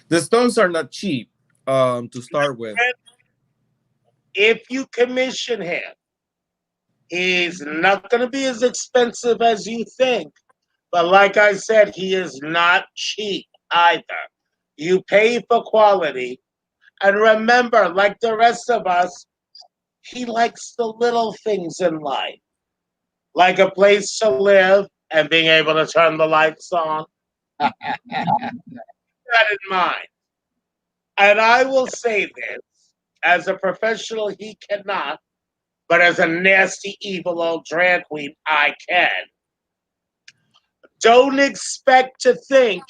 the stones are not cheap to start with. if you commission him, he's not going to be as expensive as you think. But like I said, he is not cheap either. You pay for quality. And remember, like the rest of us, he likes the little things in life, like a place to live and being able to turn the lights on. Keep that in mind. And I will say this as a professional, he cannot, but as a nasty, evil old drag queen, I can. Don't expect to think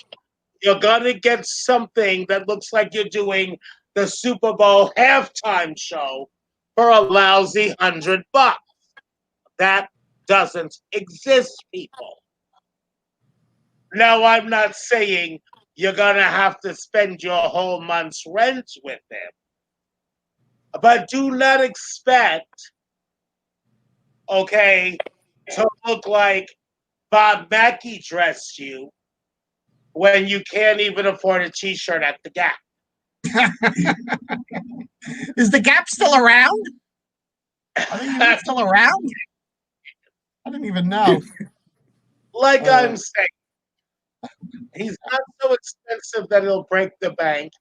you're going to get something that looks like you're doing the Super Bowl halftime show for a lousy $100. That doesn't exist, people. Now, I'm not saying you're going to have to spend your whole month's rent with him, but do not expect, okay, to look like Bob Mackey dressed you when you can't even afford a T-shirt at the Gap. Is the Gap still around? Are they even still around? I didn't even know. Like I'm saying, he's not so expensive that he'll break the bank,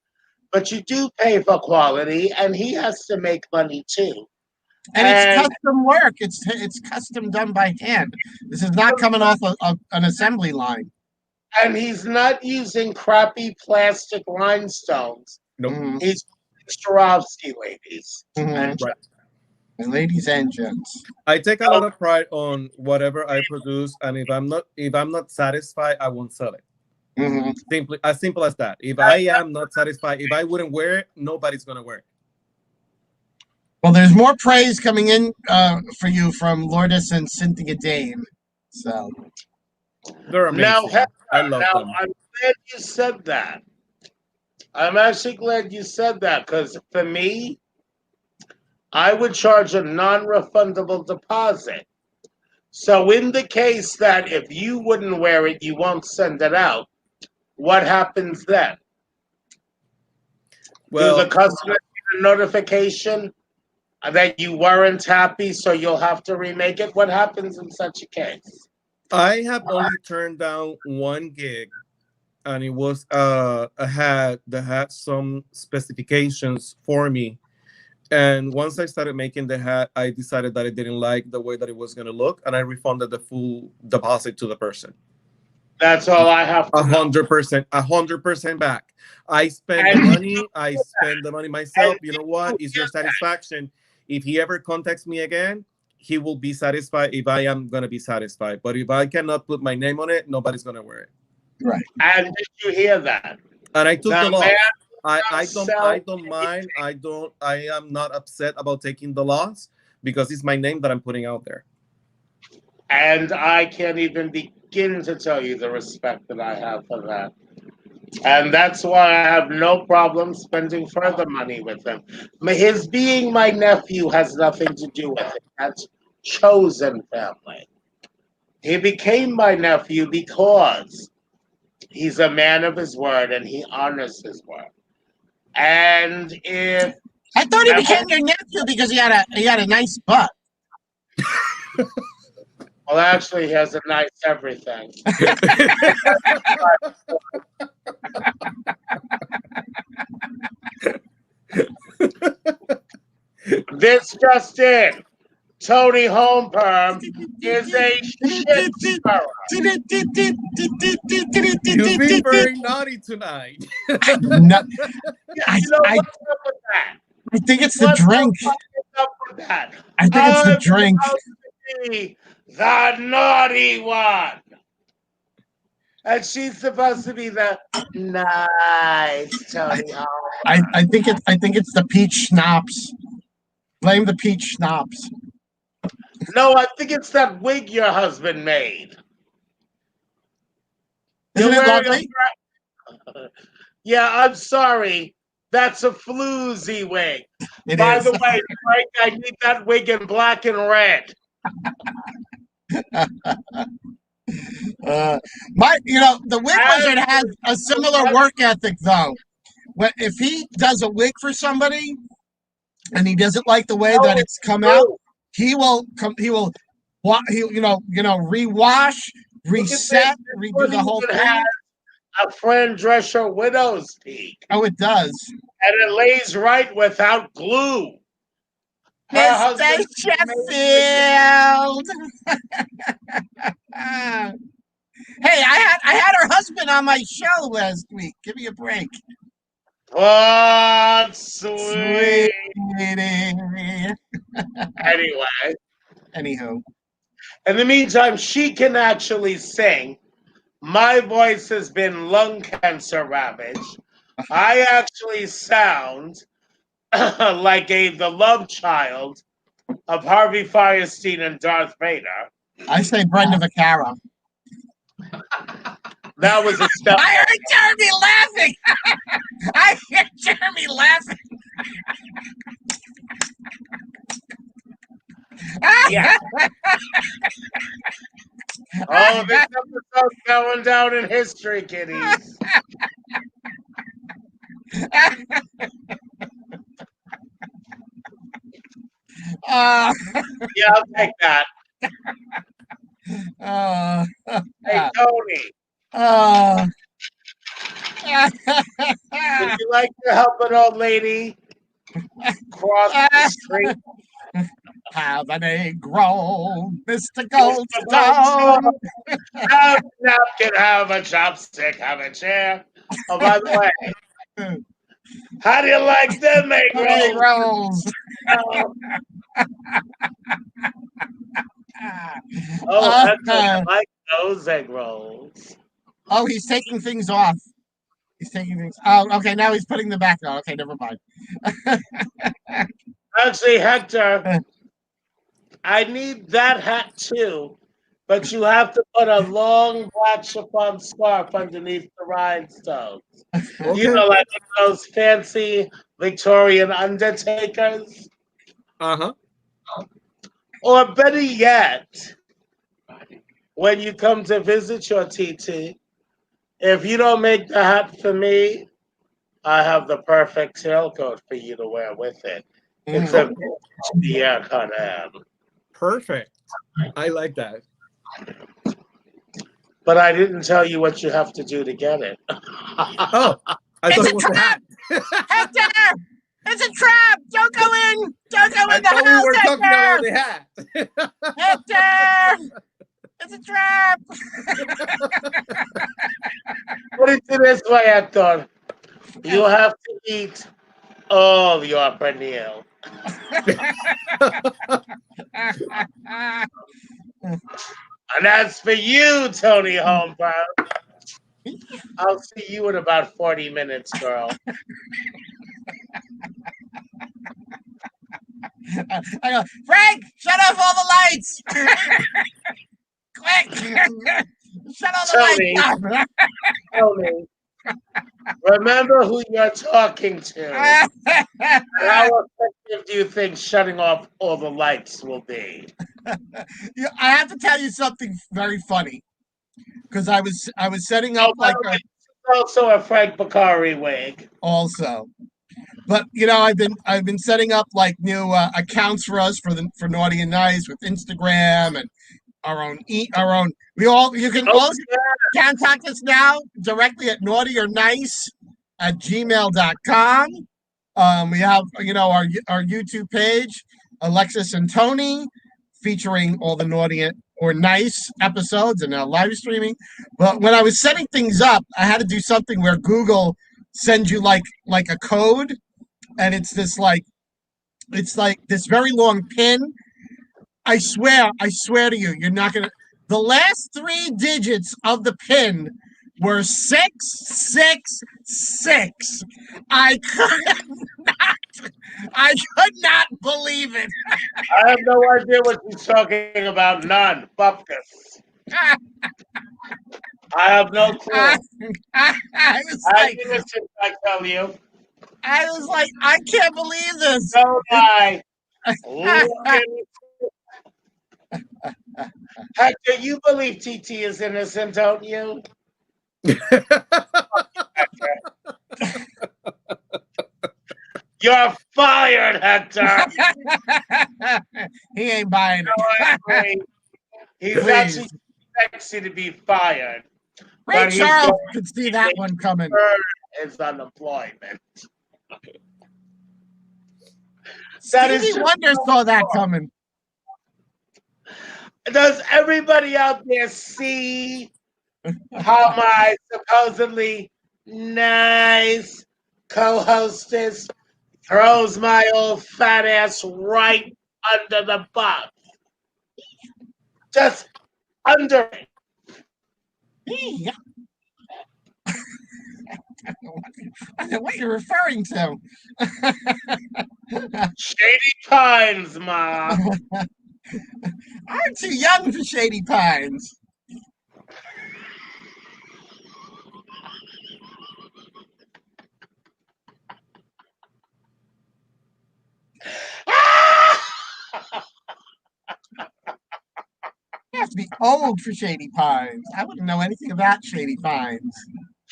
but you do pay for quality, and he has to make money too. And it's custom work. It's custom done by hand. This is not coming off an assembly line. And he's not using crappy plastic rhinestones. Nope. He's Swarovski, ladies. And ladies and gents. I take a lot of pride on whatever I produce, and if I'm not satisfied, I won't sell it. Simply as simple as that. If I am not satisfied, if I wouldn't wear it, nobody's gonna wear it. Well, there's more praise coming in for you from Lourdes and Cynthia Dane. So they're amazing. Now, Hector, I love them. I'm glad you said that. I'm actually glad you said that, because for me, I would charge a non-refundable deposit. So in the case that if you wouldn't wear it, you won't send it out, what happens then? Well, Do the customer get a notification that you weren't happy, so you'll have to remake it? What happens in such a case? I have only turned down one gig, and it was a hat that had some specifications for me. And once I started making the hat, I decided that I didn't like the way that it was going to look, and I refunded the full deposit to the person. That's all I have to 100% back. I spend the money. I spend the money myself. You know what? It's your satisfaction. If he ever contacts me again, he will be satisfied if I am going to be satisfied. But if I cannot put my name on it, nobody's going to wear it. Right. And did you hear that? And I took the loss. I don't mind. I am not upset about taking the loss because it's my name that I'm putting out there. And I can't even begin to tell you the respect that I have for that. And that's why I have no problem spending further money with him. His being my nephew has nothing to do with it. That's chosen family. He became my nephew because he's a man of his word and he honors his word. And if I thought he became your nephew because he had a nice butt. Well, actually, he has a nice everything. This just in. Toni Homeperm is a shit stirrer. You've been very naughty tonight. No, I think it's the What's drink. up with that? I think it's the drink. The naughty one. And she's supposed to be the nice Toni Homeperm. I think it's the peach schnapps. Blame the peach schnapps. No, I think it's that wig your husband made. Isn't it lovely? Yeah, I'm sorry. That's a floozy wig. By the way, Frank, I need that wig in black and red. The wig wizard has a similar work ethic, though. If he does a wig for somebody and he doesn't like the way that it's come out, he will rewash, reset, redo the whole thing. A friend dresser widow's peak. Oh, it does. And it lays right without glue. Mr. Sheffield. Hey, I had her husband on my show last week. Give me a break. Oh, sweet. Anywho. In the meantime, she can actually sing. My voice has been lung cancer ravaged. I actually sound like the love child of Harvey Fierstein and Darth Vader. I say Brenda Vaccaro. That was a step. I heard Jeremy laughing. I heard Jeremy laughing. Yeah. Oh, this going down in history, kiddies. Uh, Yeah, I'll take that. uh, Hey, Tony, uh, would you like to help an old lady cross the street? have an egg roll, Mr. Mr. Goldstone. Goldstone, have a napkin, have a chopstick, have a chair. Oh, by the way, how do you like them egg Egg rolls? rolls. Oh, oh, Hector, I like those egg rolls. Oh, he's taking things off. He's taking things. Oh, okay. Now he's putting them back on. Okay, never mind. Actually, Hector, I need that hat too, but you have to put a long black chiffon scarf underneath the rhinestones. You Okay. know, like those fancy Victorian undertakers? Uh-huh. Or better yet, when you come to visit your TT, if you don't make the hat for me, I have the perfect tailcoat for you to wear with it. It's a Pierre Cardin. Perfect. I like that. But I didn't tell you what you have to do to get it. Oh, I thought It's it a was a hat. Hector! It's a trap! Don't go in! Don't go I in the thought we were house, talking about Hector! the hat. Hector! It's a trap! Put it to this way, Hector. You have to eat all your pernil. And as for you, Toni Homeperm, I'll see you in about 40 minutes, girl. I go, Frank, shut off all the lights! Quick! Shut all the Tony, lights off! Tony, remember who you're talking to. And how effective do you think shutting off all the lights will be? I have to tell you something very funny because I was setting up Oh, by like the way, this is also a Frank Beccari wig. also, but I've been setting up like new accounts for us for Naughty and Nice with Instagram and our own. You can Oh, also contact us now directly at naughty or nice at gmail.com. We have our YouTube page, Alexis and Toni, featuring all the Naughty or Nice episodes and live streaming. But when I was setting things up, I had to do something where Google sends you like a code, and it's like this very long pin. I swear to you, you're not gonna. The last three digits of the pin were 666. I could not believe it. I have no idea what she's talking about. None. Bupkis. I have no clue. I was I like, innocent, I tell you. I can't believe this. So I. Look at Hector, you believe TT is innocent, don't you? You're fired, Hector. He ain't buying No, it. I agree. He's Please. actually sexy to be fired. Ray But he's Charles going could see that one coming. his unemployment. That is Stevie just Wonder saw that coming. Does everybody out there see how my supposedly nice co-hostess throws my old fat ass right under the bus? Just under it. Yeah. I don't know what you're referring to. Shady Pines, Ma. I'm too young for Shady Pines. be old for Shady Pines. I wouldn't know anything about Shady Pines.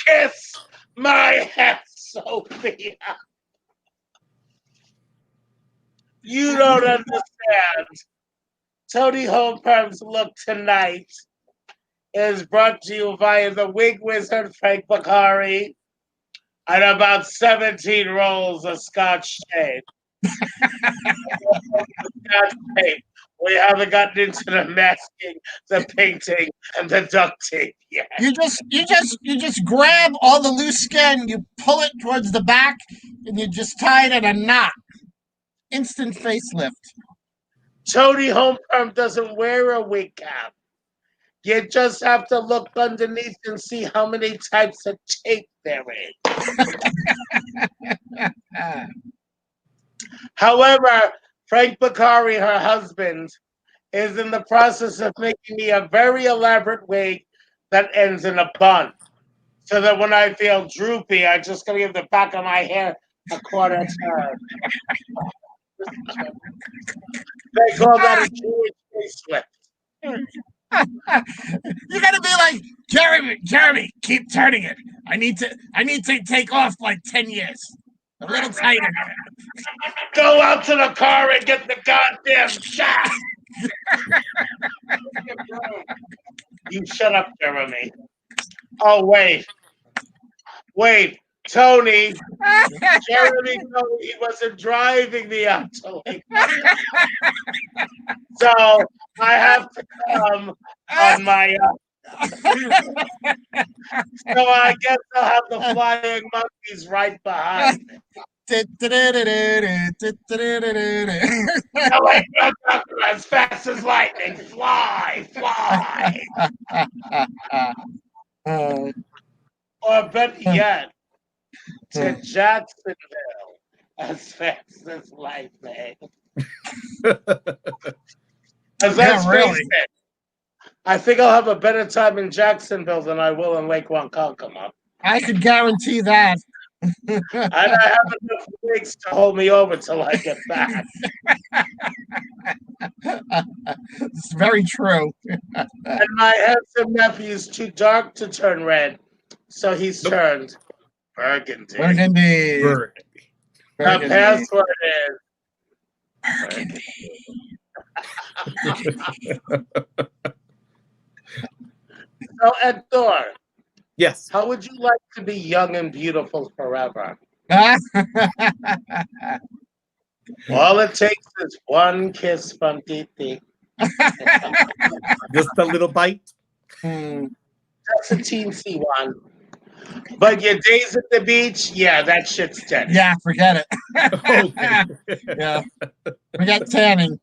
Kiss my head, Sophia. You don't understand. Toni Homeperm's look tonight is brought to you via the wig wizard Frank Bakari and about 17 rolls of Scotch tape. Scotch tape. We haven't gotten into the masking, the painting, and the duct tape yet. You just grab all the loose skin, you pull it towards the back, and you just tie it in a knot. Instant facelift. Toni Homeperm doesn't wear a wig cap. You just have to look underneath and see how many types of tape there is. However, Frank Bakari, her husband, is in the process of making me a very elaborate wig that ends in a bun. So that when I feel droopy, I just gotta give the back of my hair a quarter turn. They call that a Jewish facelift. You gotta be like Jeremy, keep turning it. I need to take off like 10 years. A little tighter. Go out to the car and get the goddamn shot. You shut up, Jeremy. Oh, wait. Tony. Jeremy told me he wasn't driving me out to Lake. So I have to come on my own. So I guess I'll have the flying monkeys right behind me. As fast as lightning, fly. Or better yet, to Jacksonville as fast as lightning. As let's face it, I think I'll have a better time in Jacksonville than I will in Lake Ronkonkoma. I could guarantee that. And I have enough wigs to hold me over till I get back. It's very true. And my handsome nephew's too dark to turn red, so he's turned burgundy. Burgundy. The password is Burgundy. So, Hector, Yes. how would you like to be young and beautiful forever? All it takes is one kiss from Titi. Just a little bite. That's a teensy one. But your days at the beach, yeah, that shit's dead. Yeah, forget it. Okay. Yeah, forget tanning.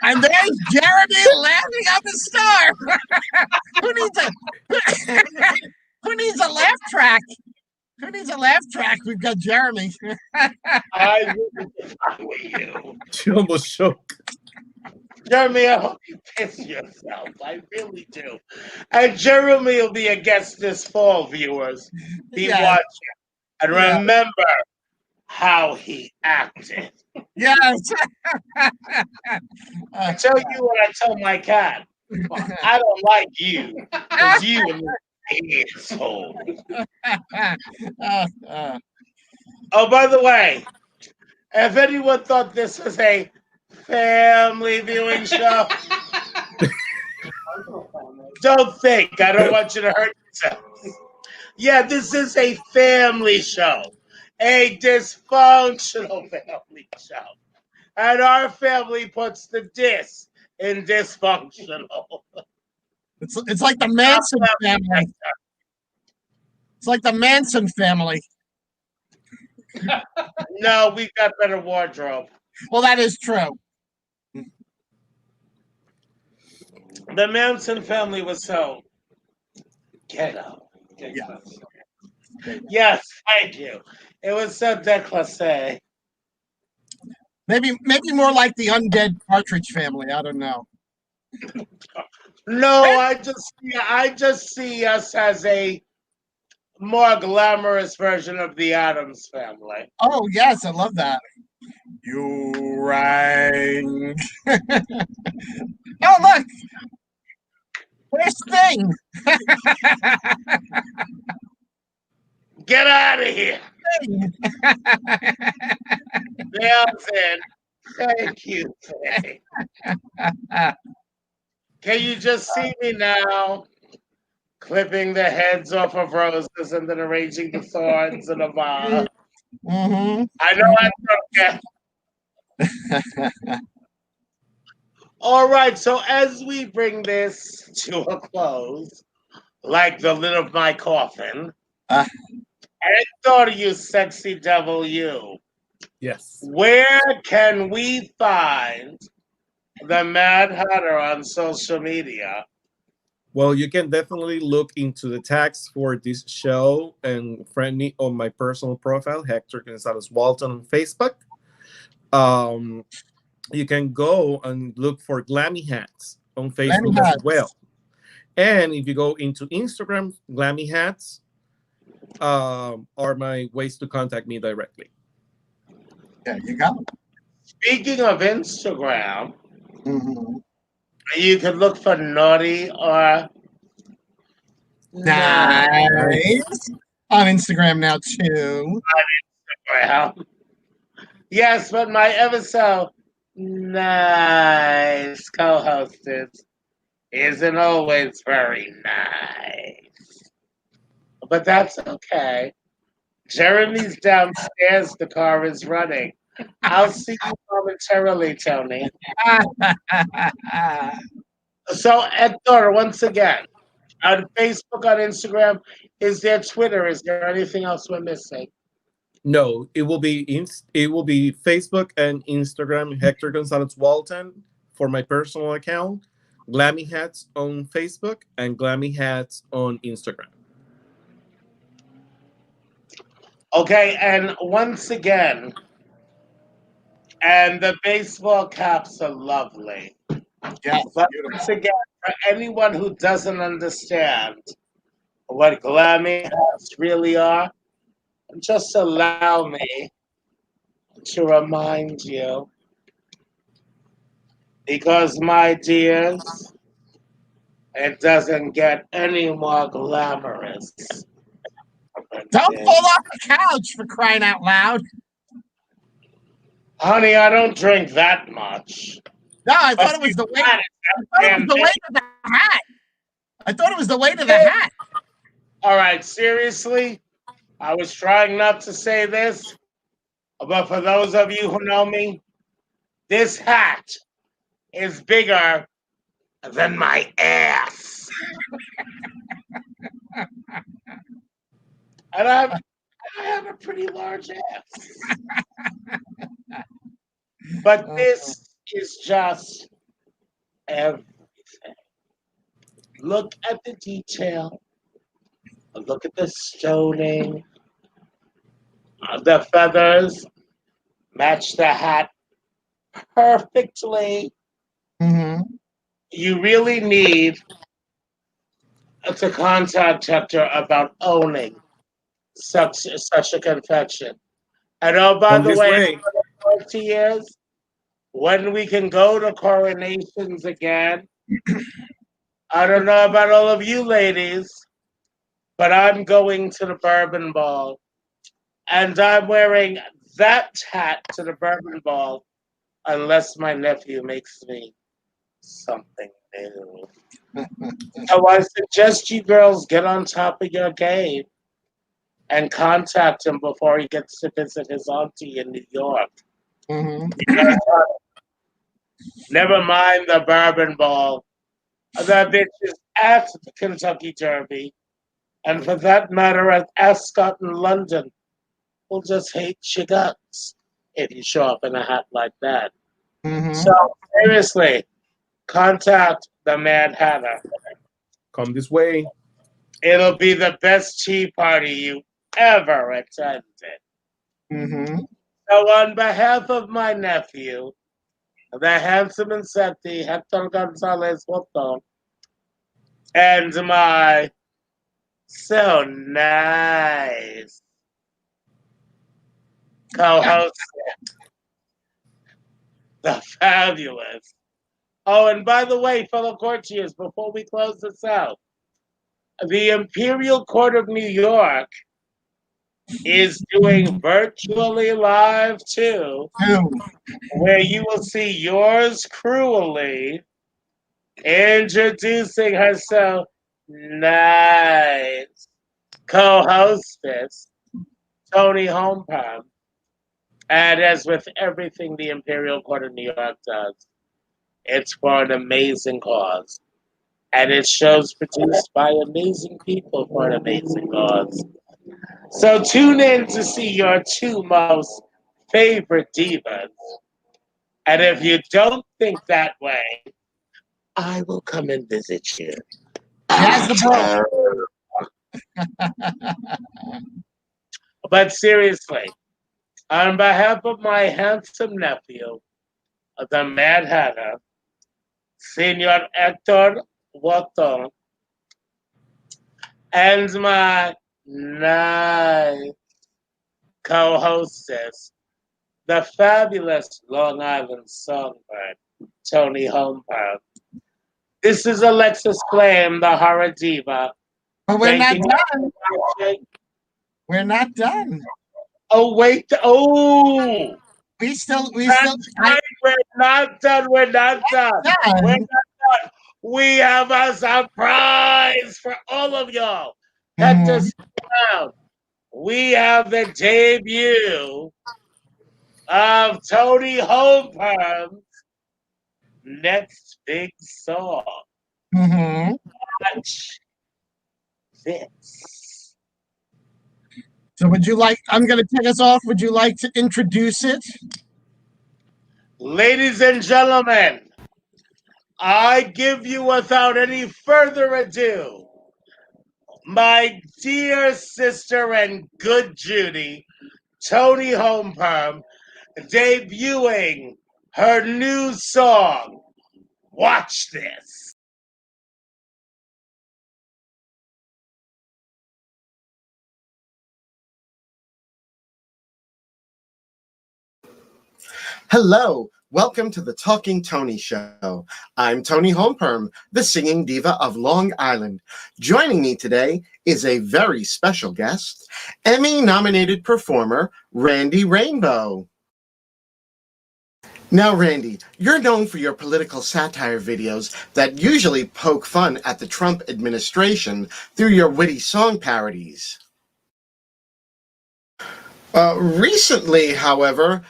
And there's Jeremy laughing up a star. Who needs a laugh track? Who needs a laugh track? We've got Jeremy. I really if I were you. She almost choked. Jeremy, I hope you piss yourself. I really do. And Jeremy will be a guest this fall, viewers. Be watching. And remember how he acted. Yes. I tell you what I tell my cat. I don't like you. Because you are an asshole. Oh, by the way, if anyone thought this was a family viewing show, don't think. I don't want you to hurt yourself. Yeah, this is a family show. A dysfunctional family show. And our family puts the dis in dysfunctional. It's like the Manson family. It's like the Manson family. No, we've got better wardrobe. Well, that is true. The Manson family was so ghetto. Yes, thank you. It was so déclassé. Maybe more like the undead Partridge family. I don't know. No, I just see us as a more glamorous version of the Addams family. Oh yes, I love that. You rang. Oh, look, there's Sting. Get out of here. Sting. Nelson, thank you. Can you just see me now? Clipping the heads off of roses and then arranging the thorns in a vase. Mm-hmm. I know I don't care. All right, so as we bring this to a close, like the lid of my coffin, Uh. Hector, you sexy devil, you. Yes. Where can we find the Mad Hatter on social media? Well, you can definitely look into the tags for this show and friend me on my personal profile, Hector Gonzalez Walton on Facebook. You can go and look for Glammy Hats on Facebook as well. And if you go into Instagram, Glammy Hats are my ways to contact me directly. There you go. Speaking of Instagram, you can look for Naughty or Nice. On Instagram now too. On Instagram. Yes, but my ever so nice co-hostess isn't always very nice. But that's okay. Jeremy's downstairs, the car is running. I'll see you momentarily, Toni. So, Hector, once again, on Facebook, on Instagram, is there Twitter? Is there anything else we're missing? No, it will be Facebook and Instagram, Hector Gonzalez Walton for my personal account, Glammy Hats on Facebook, and Glammy Hats on Instagram. Okay, and once again, and the baseball caps are lovely. Yeah, but once again, for anyone who doesn't understand what Glammy hats really are, just allow me to remind you. Because, my dears, it doesn't get any more glamorous. Don't fall off the couch, for crying out loud. Honey, I don't drink that much. No, I thought it was the weight. I thought it was the weight of the hat. I thought it was the weight of the hat. All right, seriously, I was trying not to say this, but for those of you who know me, this hat is bigger than my ass. And I have a pretty large ass. But this is just everything. Look at the detail. Look at the stoning. The feathers match the hat perfectly. Mm-hmm. You really need to contact Hector about owning such a confection. And oh, by the way, 20 years, when we can go to coronations again, I don't know about all of you ladies, but I'm going to the Bourbon Ball, and I'm wearing that hat to the Bourbon Ball unless my nephew makes me something new. So I suggest you girls get on top of your game and contact him before he gets to visit his auntie in New York. Mm-hmm. Never mind the Bourbon Ball. That bitch is at the Kentucky Derby. And for that matter, at Ascot in London, we'll just hate your guts if you show up in a hat like that. Mm-hmm. So, seriously, contact the Mad Hatter. Come this way. It'll be the best tea party you ever attended. Mm-hmm. So, on behalf of my nephew, the handsome and sexy Hector Gonzalez Walton, and my so nice co-host the fabulous. Oh, and by the way, fellow courtiers, before we close this out, the Imperial Court of New York is doing virtually live too, where you will see yours cruelly introducing herself nice co-hostess Toni Homeperm. And as with everything the Imperial Court of New York does, it's for an amazing cause. And it's shows produced by amazing people for an amazing cause. So tune in to see your two most favorite divas. And if you don't think that way, I will come and visit you. That's the bro. But seriously, on behalf of my handsome nephew, the Mad Hatter, Senor Hector Walton, and my nice co-hostess, the fabulous Long Island songbird, Toni Homeperm. This is Alexis Flame, the horror diva. But we're not Thanking you done. for watching. We're not done. Oh, wait. Oh, We still, that's right. We're not done. We're not done. We're not done. We have a surprise for all of y'all. Hector, stick around. We have the debut of Toni Homeperm's next big song. Watch this. So would you like, I'm going to take us off. Would you like to introduce it? Ladies and gentlemen, I give you without any further ado, my dear sister and good Judy, Toni Homeperm, debuting her new song. Watch this. Hello, welcome to the Talking Toni Show. I'm Toni Homeperm, the singing diva of Long Island. Joining me today is a very special guest, Emmy-nominated performer, Randy Rainbow. Now, Randy, you're known for your political satire videos that usually poke fun at the Trump administration through your witty song parodies. Recently, however,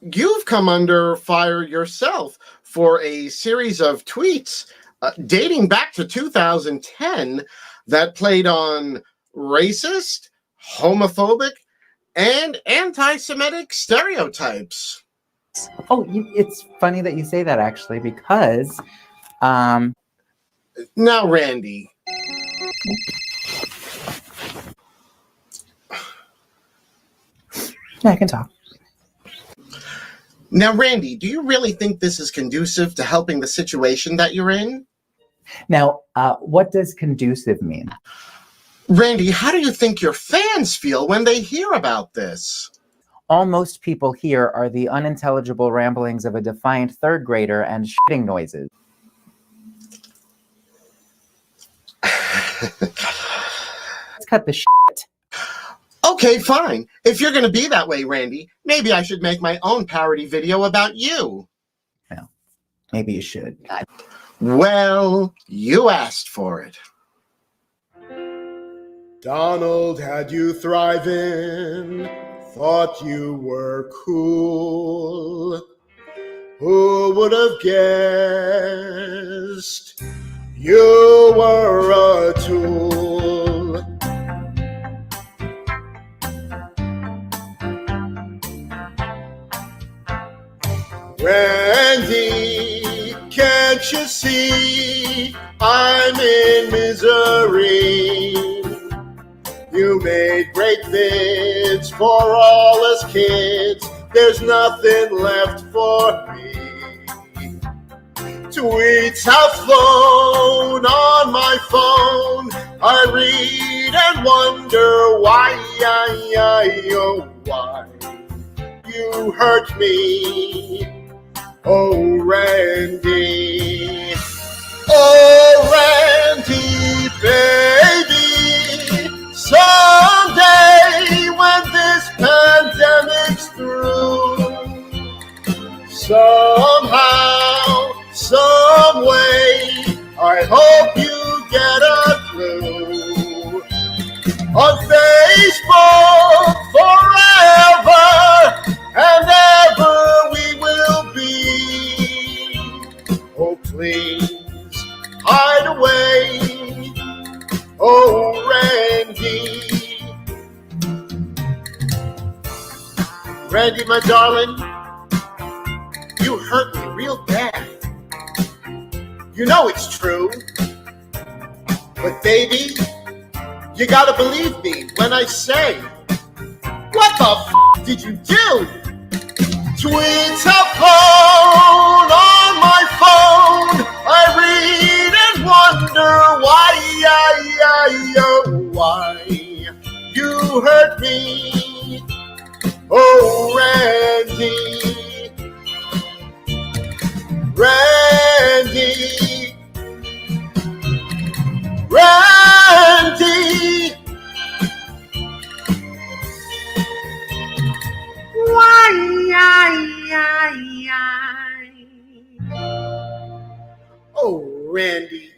you've come under fire yourself for a series of tweets dating back to 2010 that played on racist, homophobic, and anti-Semitic stereotypes. Oh, it's funny that you say that, actually, because Now, Randy. Yeah, I can talk. Now, Randy, do you really think this is conducive to helping the situation that you're in? Now, what does conducive mean? Randy, how do you think your fans feel when they hear about this? All most people hear are the unintelligible ramblings of a defiant third grader and shitting noises. Let's cut the shit. Okay, fine. If you're going to be that way, Randy, maybe I should make my own parody video about you. Well, maybe you should. Well, you asked for it. Donald had you thriving, thought you were cool. Who would have guessed you were a tool? Randy, can't you see I'm in misery? You made great vids for all us kids. There's nothing left for me. Tweets have flown on my phone. I read and wonder why, oh why you hurt me. Oh, Randy. Oh, Randy, baby. Someday when this pandemic's through, somehow, some way, I hope you get a clue. On Facebook forever and ever we will be. Oh, please hide away. Oh, Randy. Randy, my darling, you hurt me real bad. You know it's true. But baby, you gotta believe me when I say, what the f did you do? Tweets have flown on my phone. I read and wonder why you hurt me. Oh, Randy, Randy, Randy. Why? Oh, Randy.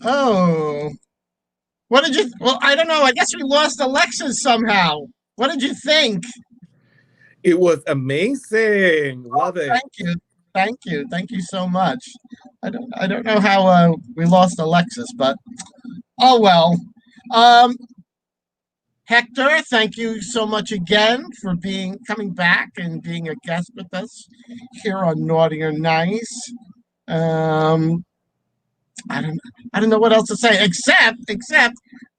Oh, what did you? Well, I don't know. I guess we lost Alexis somehow. What did you think? It was amazing. Love it. Thank you so much. I don't know how we lost Alexis, but oh well. Um, Hector, thank you so much again for coming back and being a guest with us here on Naughty or Nice. Um, I don't know what else to say except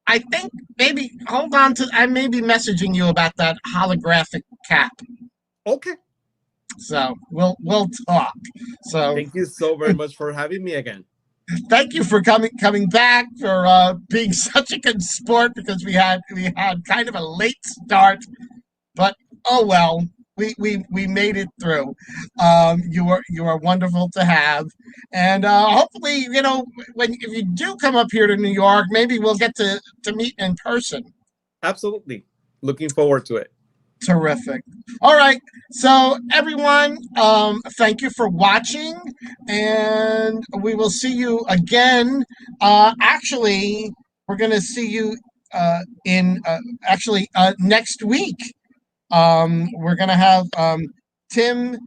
I think maybe hold on to I may be messaging you about that holographic cap. Okay. So we'll talk. So Thank you so very much for having me again. thank you for coming back, for being such a good sport, because we had kind of a late start, but oh well, we made it through. You are wonderful to have, and hopefully, if you do come up here to New York, maybe we'll get to meet in person. Absolutely. Looking forward to it. Terrific. All right. So everyone, thank you for watching, and we will see you again. Actually, we're going to see you in next week. We're going to have Tim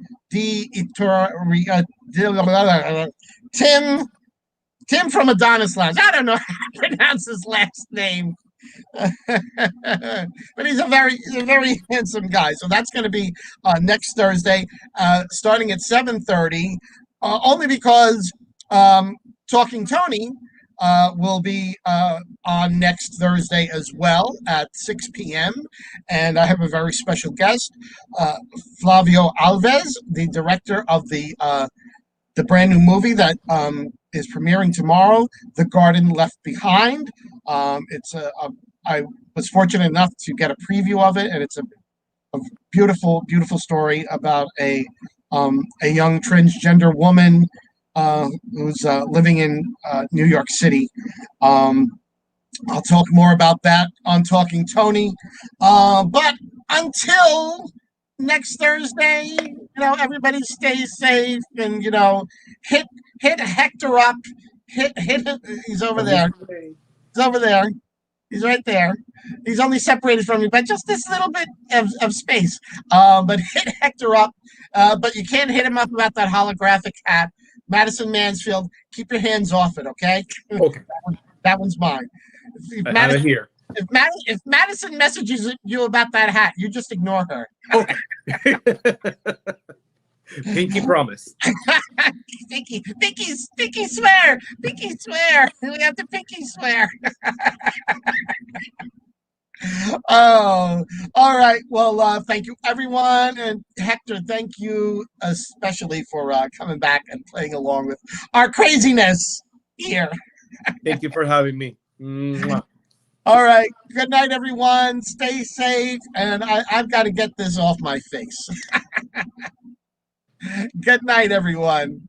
Tim from Adonis Lounge. I don't know how to pronounce his last name. But he's a very handsome guy. So that's going to be next Thursday, starting at 7:30. Only because Talking Toni will be on next Thursday as well at 6 p.m. And I have a very special guest, Flavio Alves, the director of the brand new movie that is premiering tomorrow, The Garden Left Behind. I was fortunate enough to get a preview of it, and it's a beautiful, beautiful story about a young transgender woman who's living in New York City. I'll talk more about that on Talking Toni. But until next Thursday, everybody stay safe, and hit Hector up. Hit. He's over there. He's over there. He's right there. He's only separated from me by just this little bit of space. But hit Hector up. But you can't hit him up about that holographic hat. Madison Mansfield, keep your hands off it, okay? Okay. That one's mine. I have it here. If Madison messages you about that hat, you just ignore her. Okay. Pinky promise. Pinky swear. Pinky swear. We have to pinky swear. Oh, all right. Well, thank you, everyone. And Hector, thank you especially for coming back and playing along with our craziness here. Thank you for having me. Mwah. All right. Good night, everyone. Stay safe. And I've got to get this off my face. Good night, everyone.